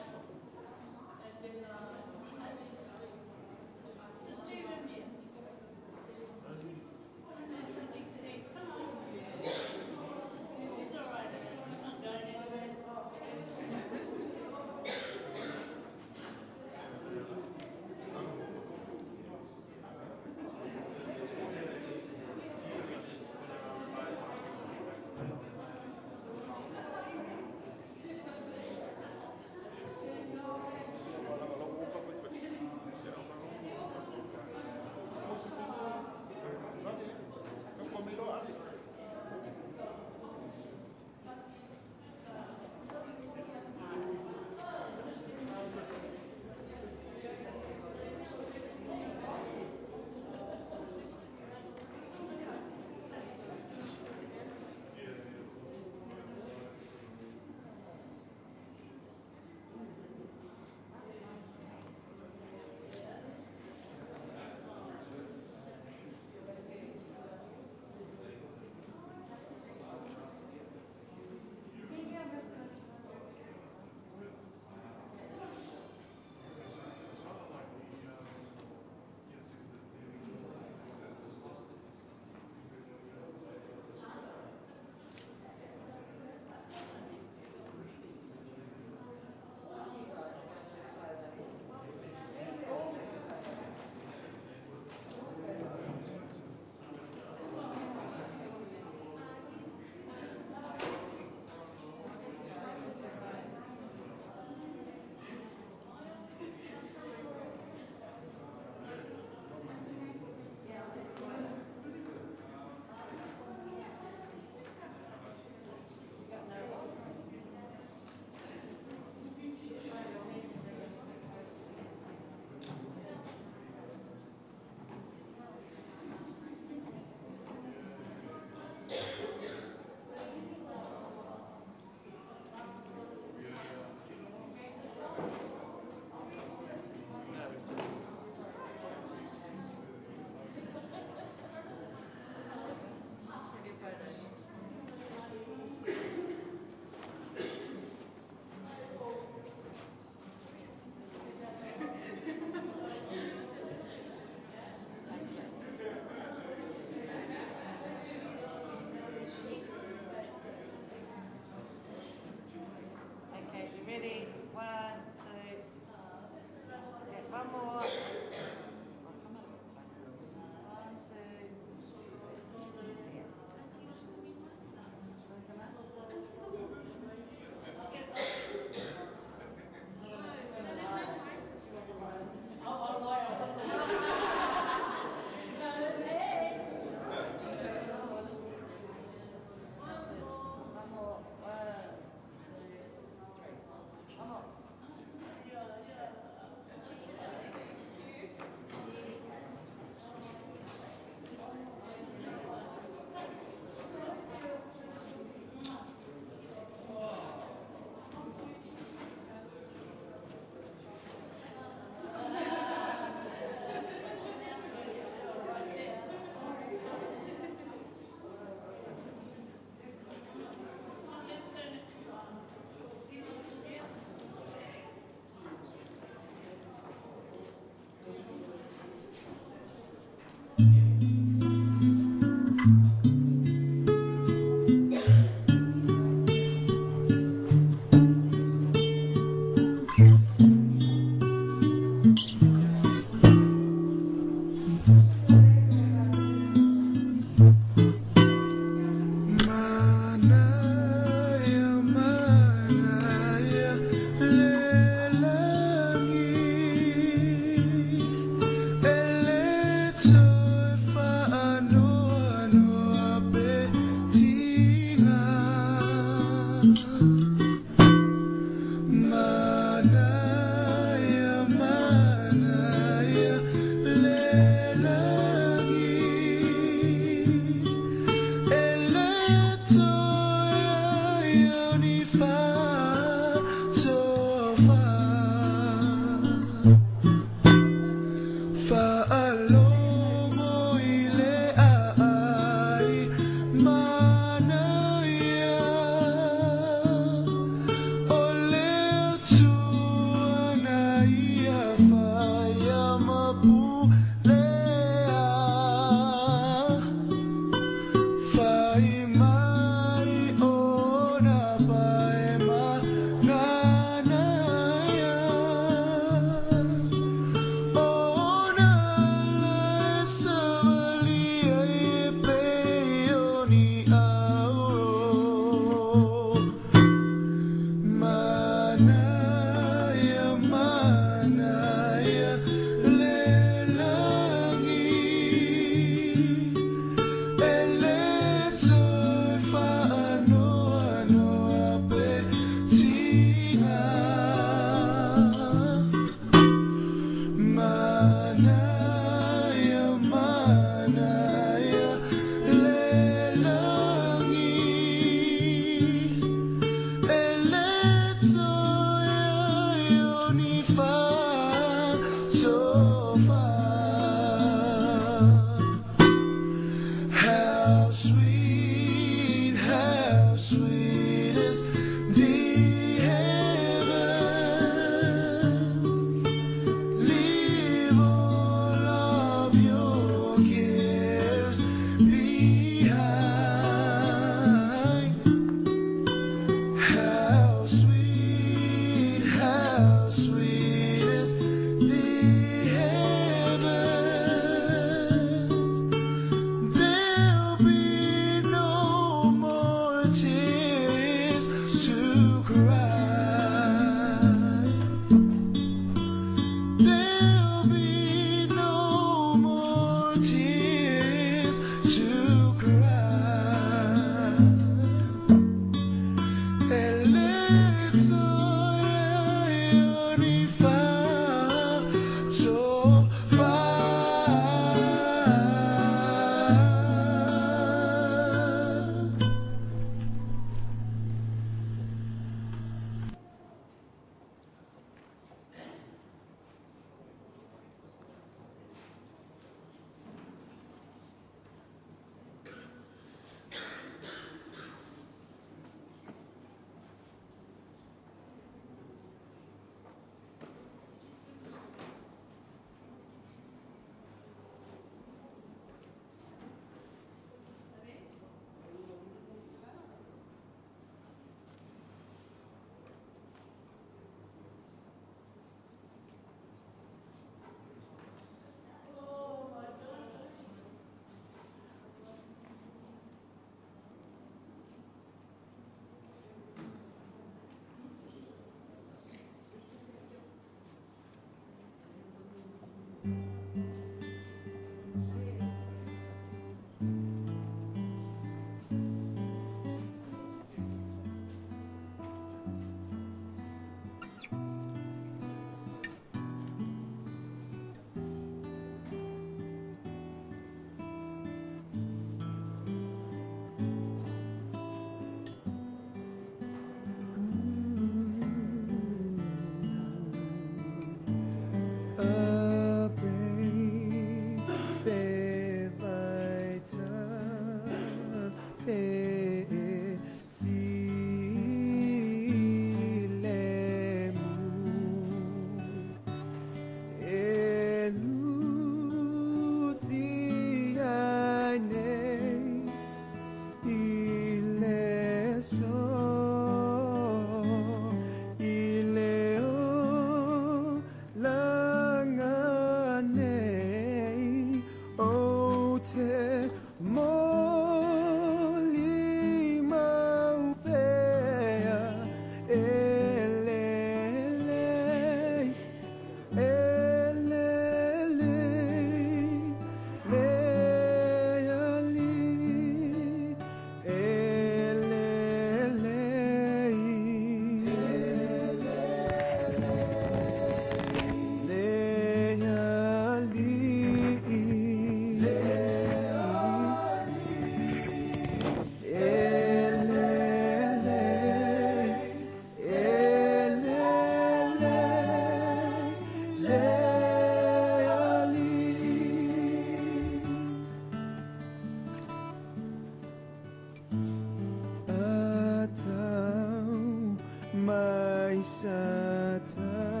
Satani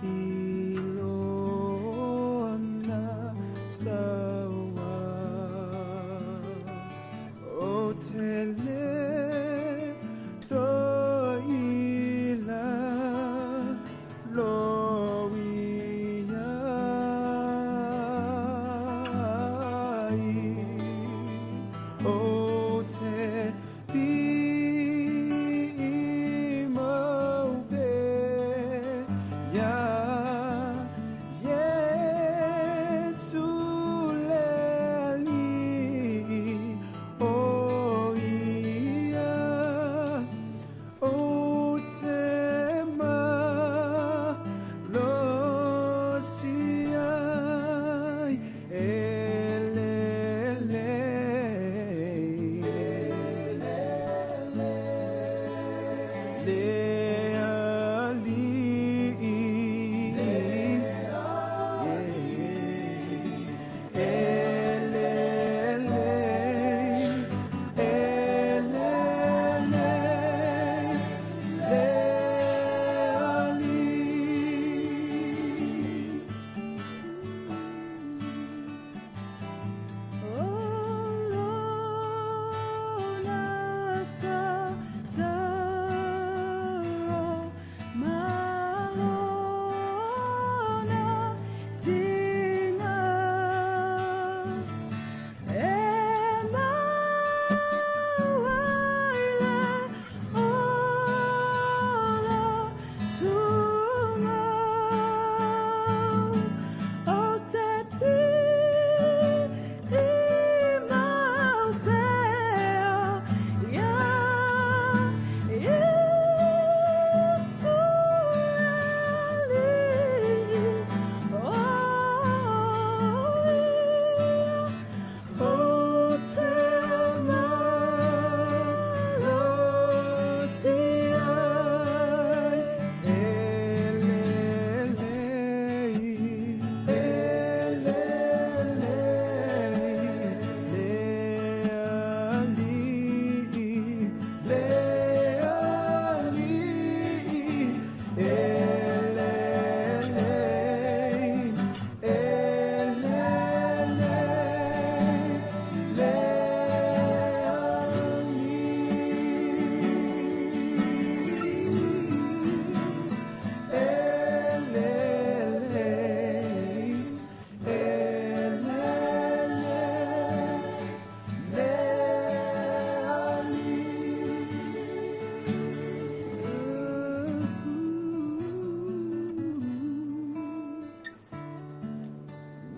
ilona sawa o tele to ila loia o te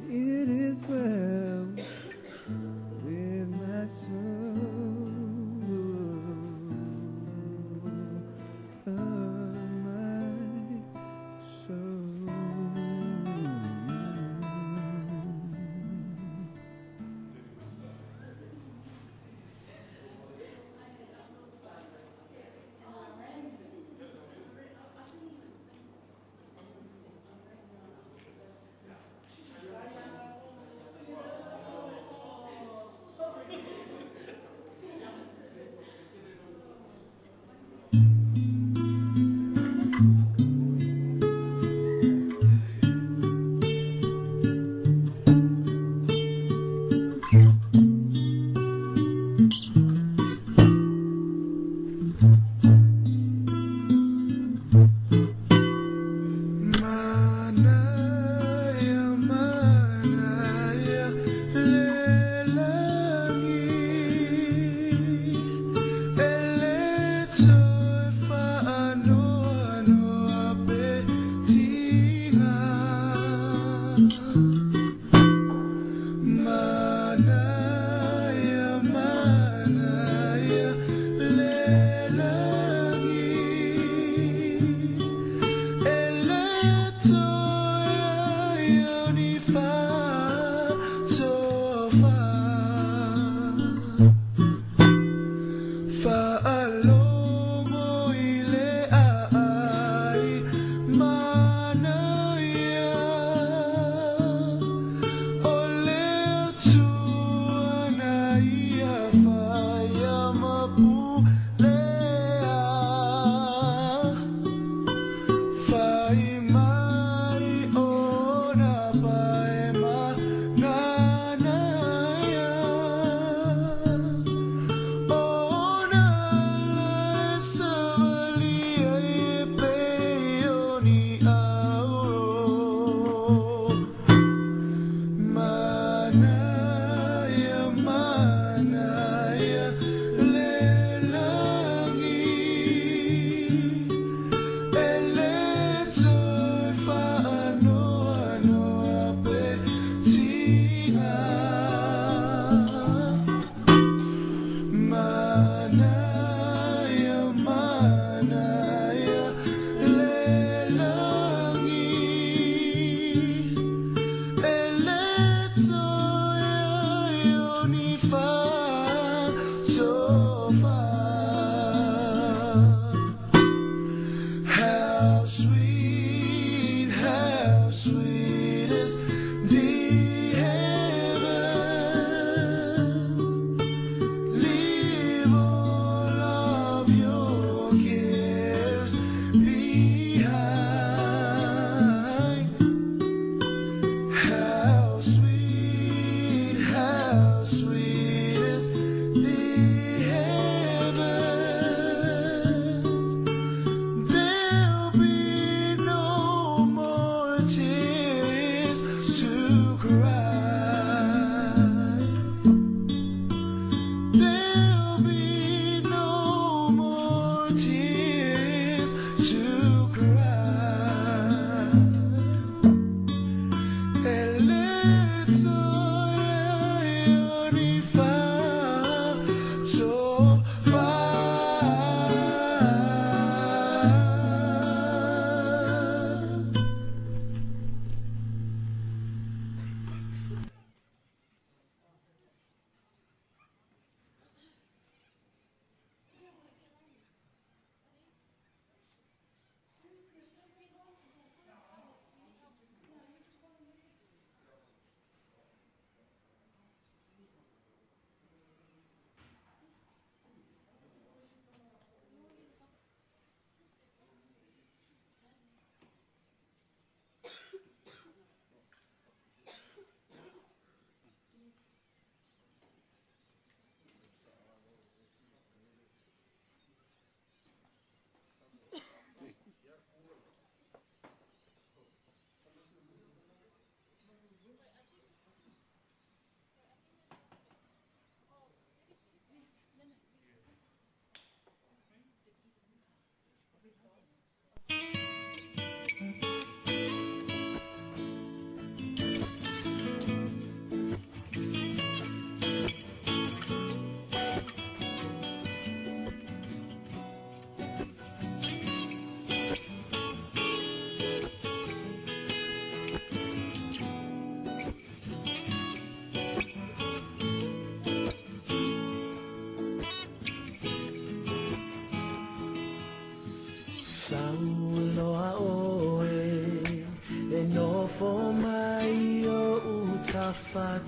It is well with my soul, my soul. Fa along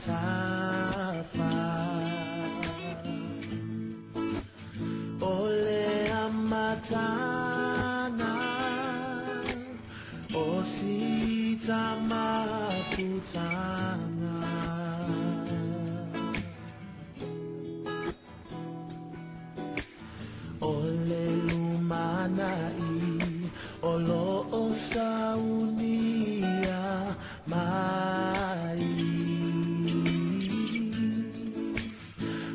Tafa Ole amatana Osita mafutana Ole lumanai Olo osaunia mai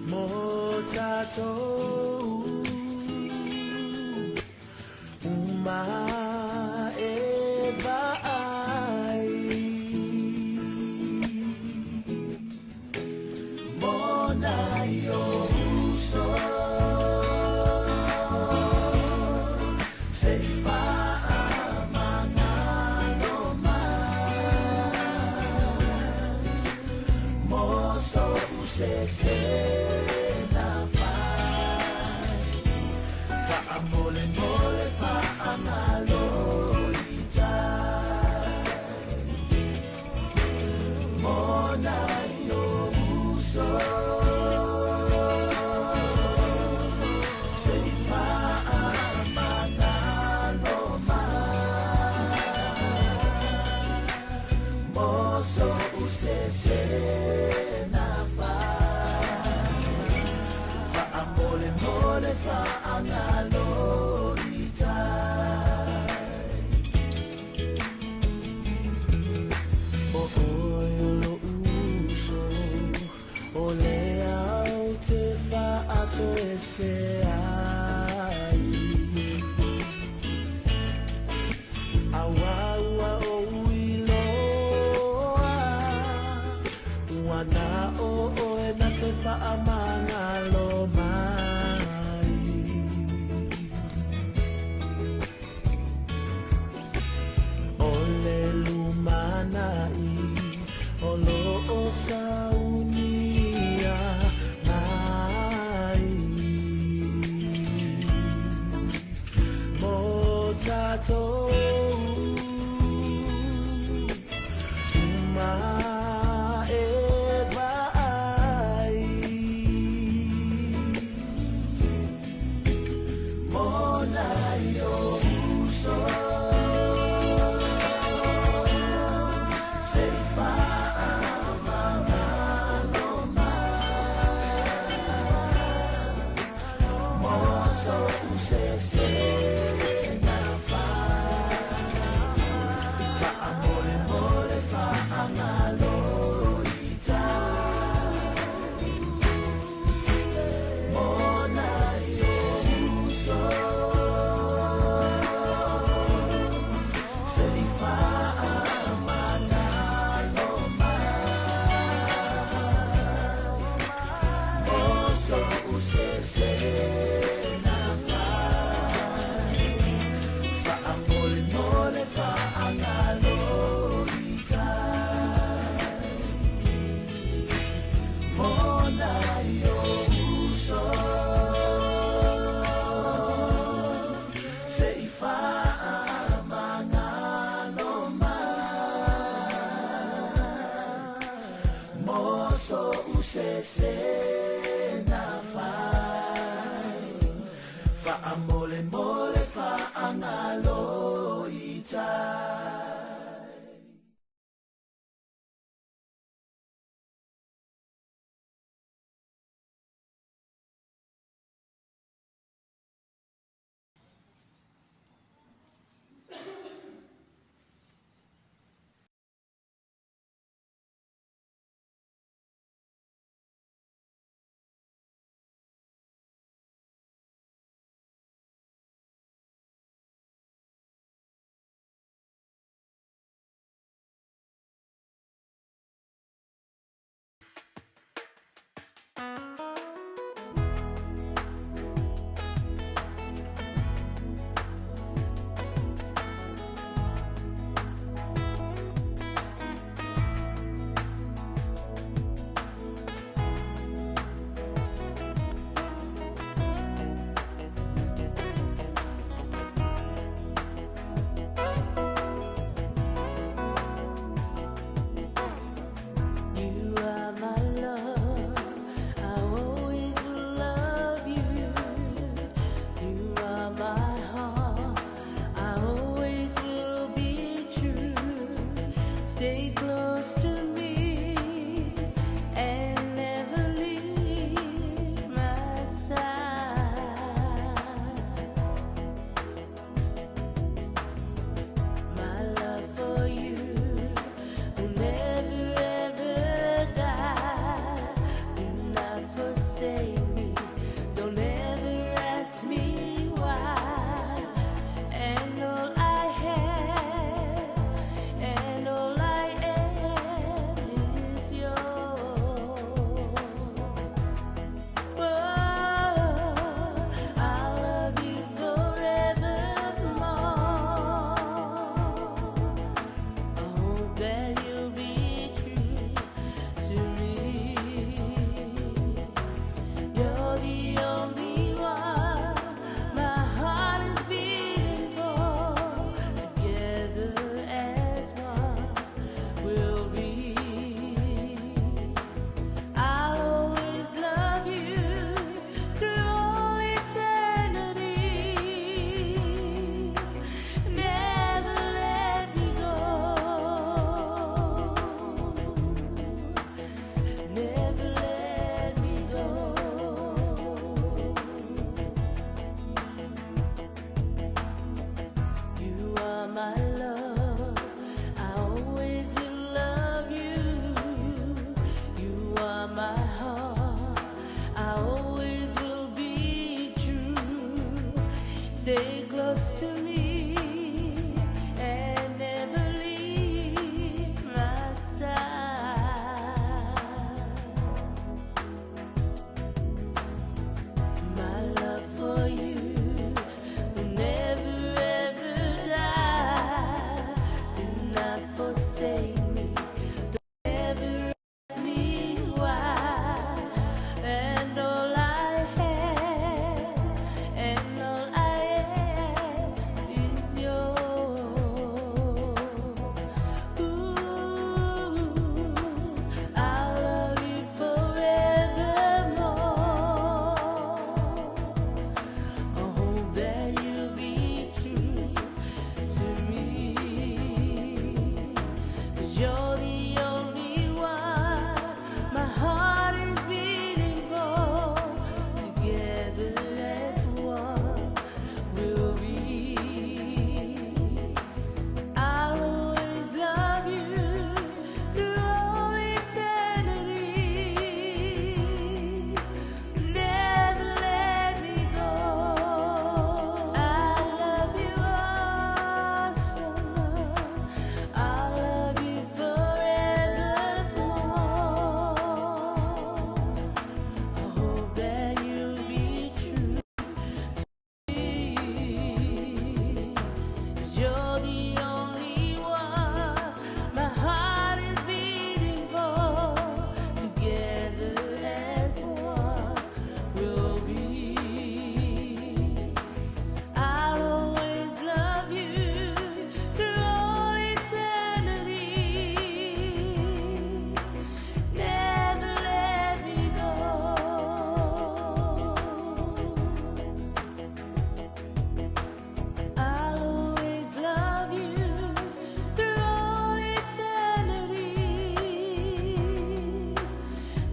Motato Uma Eva Mona Yoso Seifa Mangaloma Moso Usese stay close to me and never leave my side. My love for you will never ever die. Do not forsake me. Don't ever ask me why. And all I have and all I am is yours. Ooh, I'll love you forevermore. I hope that you'll be true to me, 'cause you're the only one my heart is beating for. Together as one we'll be. I'll always love you through all eternity. Never let me go. I love you awesome. I'll love you forevermore. I hope that you'll be true to me, 'cause you're the only one my heart is beating for. Together as one we'll be. I'll always love you through all eternity. Never let me go. I'll always love you through all eternity.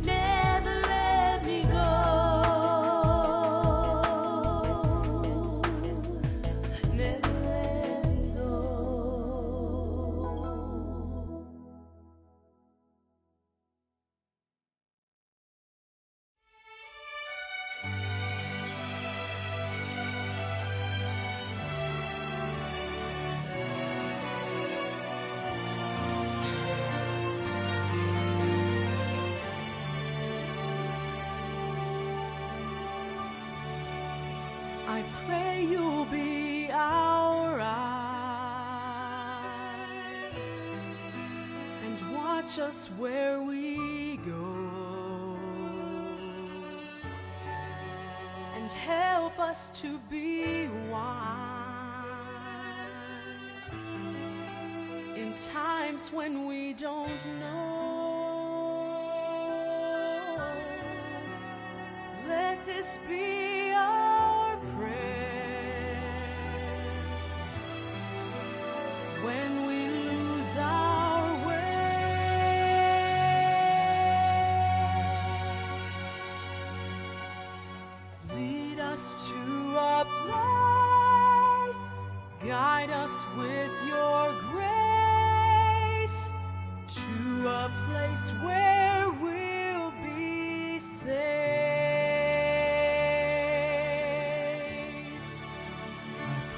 Never let me go. Never let me go. I pray you'll be our eyes and watch us where we go, and help us to be wise in times when we don't know. Let this be our prayer when we lose our way. Lead us to a place, guide us with your grace, to a place where we'll be safe.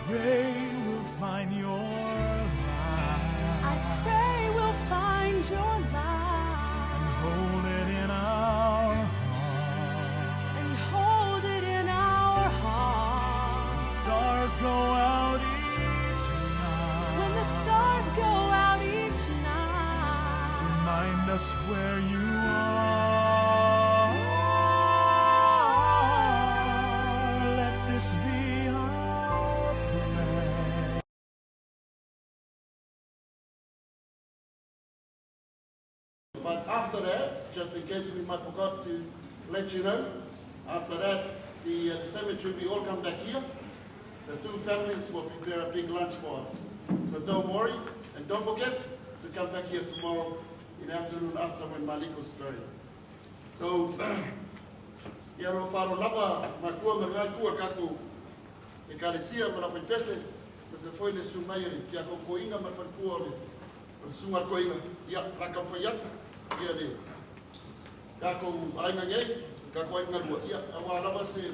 Pray we'll find your light. I pray we'll find your light and hold it in our heart. and hold it in our hearts. Stars go out each night. When the stars go out each night, Remind us where you are. Let this be our prayer. But after that, just in case we might forgot to let you know, after that, the cemetery, we all come back here. The two families will prepare a big lunch for us. So don't worry, and don't forget to come back here tomorrow in the afternoon after when Malik was buried. So, Yaro Faro Lava, Makua Marangua Kaku, e Kalesia, Marafai Pese, Mr. Foyle Sumayri, Piako Koinga, Marfakua, Suma Koinga, Ya, Rakafayak, Yadi. Kako Aina Yay, Kako Aina, Ya, Awalava say,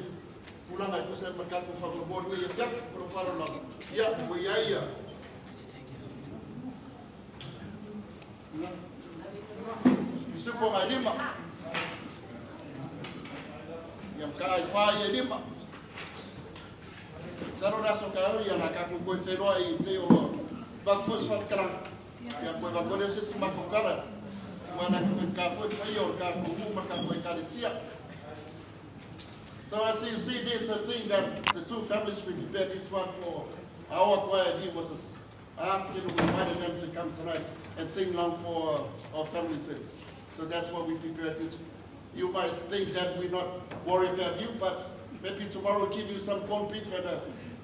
Ulanga ku se markaku whakabori ia fiak, pero wharo na ia, mo ia ia. Bisupo ngai lima. Yang kai whai e lima. Saro raso ka ia na kaku koe whenua i te o whakfos whakaranga. Ia koe wakore o sisi makukara. Wana ka koe pai o ka kumu ma ka koe karesia. So as you see, there's a thing that the two families we prepared this one for our choir. He was asking, we invited them to come tonight and sing along for our family service. So that's what we prepared this. You might think that we're not worried about you, but maybe tomorrow we'll give you some corned beef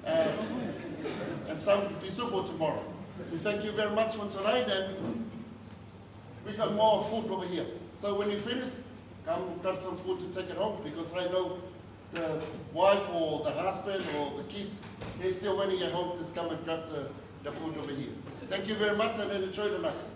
and some bisupo tomorrow. We thank you very much for tonight, and we got more food over here. So when you finish, come grab some food to take it home, because I know the wife or the husband or the kids, they're still waiting at home to come and grab the food over here. Thank you very much and enjoy the night.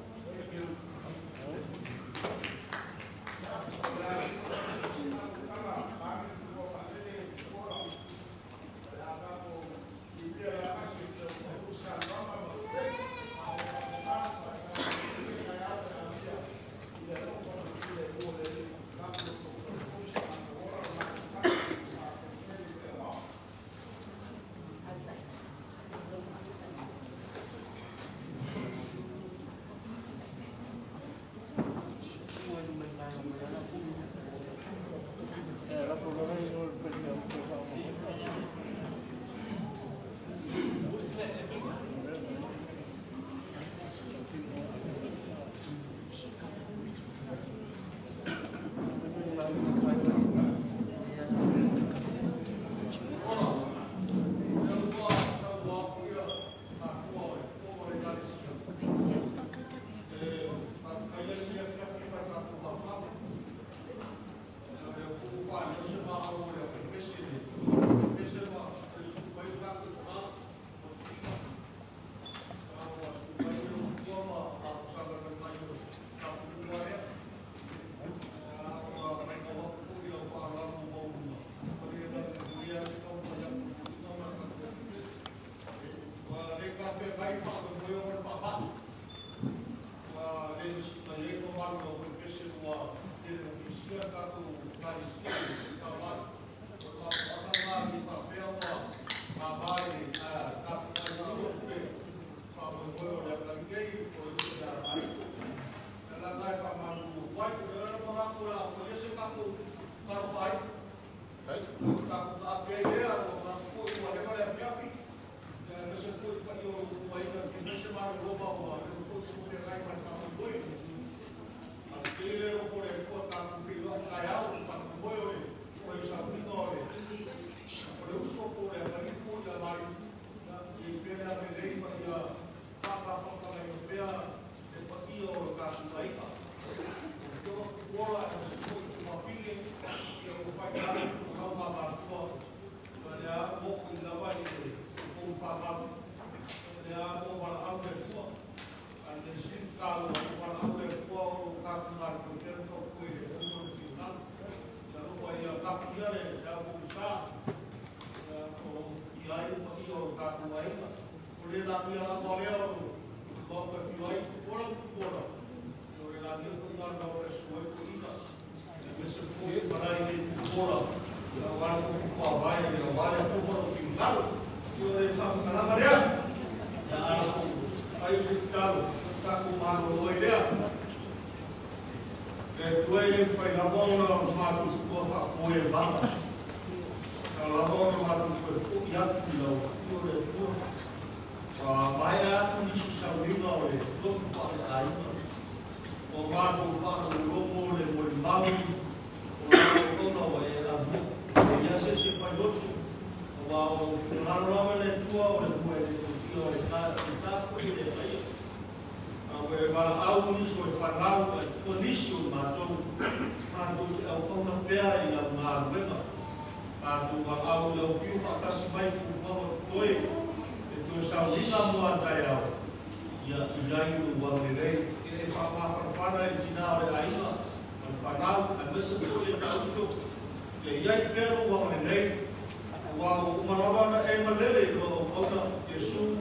Wau umarora na e malele ko ona Yesu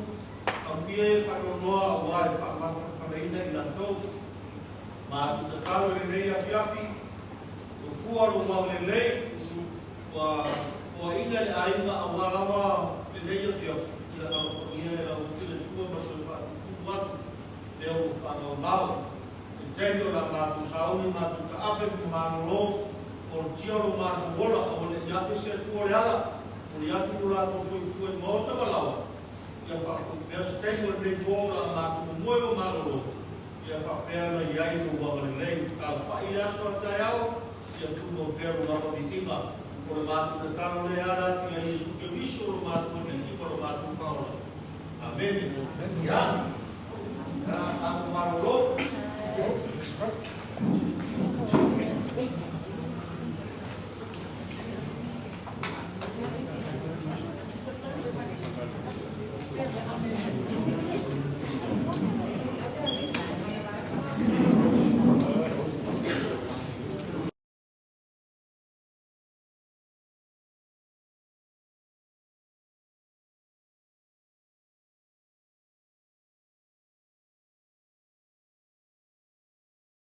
ambie whanonoa awai whamata whareina I latou. Ma tu te talo e rei afiafi, o fuaru mau le lei, o ina le ainga awarawa le rei afiafi, I la arofonia e au tine tua ma se whaatu atu, le o whanau nao. E tendo la mātu sauni mātu ka ape ki mānoro, o tiaro mātu wola o le iafi se tua le ala, o le atu kura to soi tue mōta walawa. Ia whaku pia se tendo le bōra mātu moe o mānoro. Ia whapea na iai ko wawari lei, ka whai aso a tai au, ia tumo peru wapa mi tima, o le mātu te tano le ara, ia Yesu ke viso o le mātu ni tima o le mātu paola. Amen. Amen.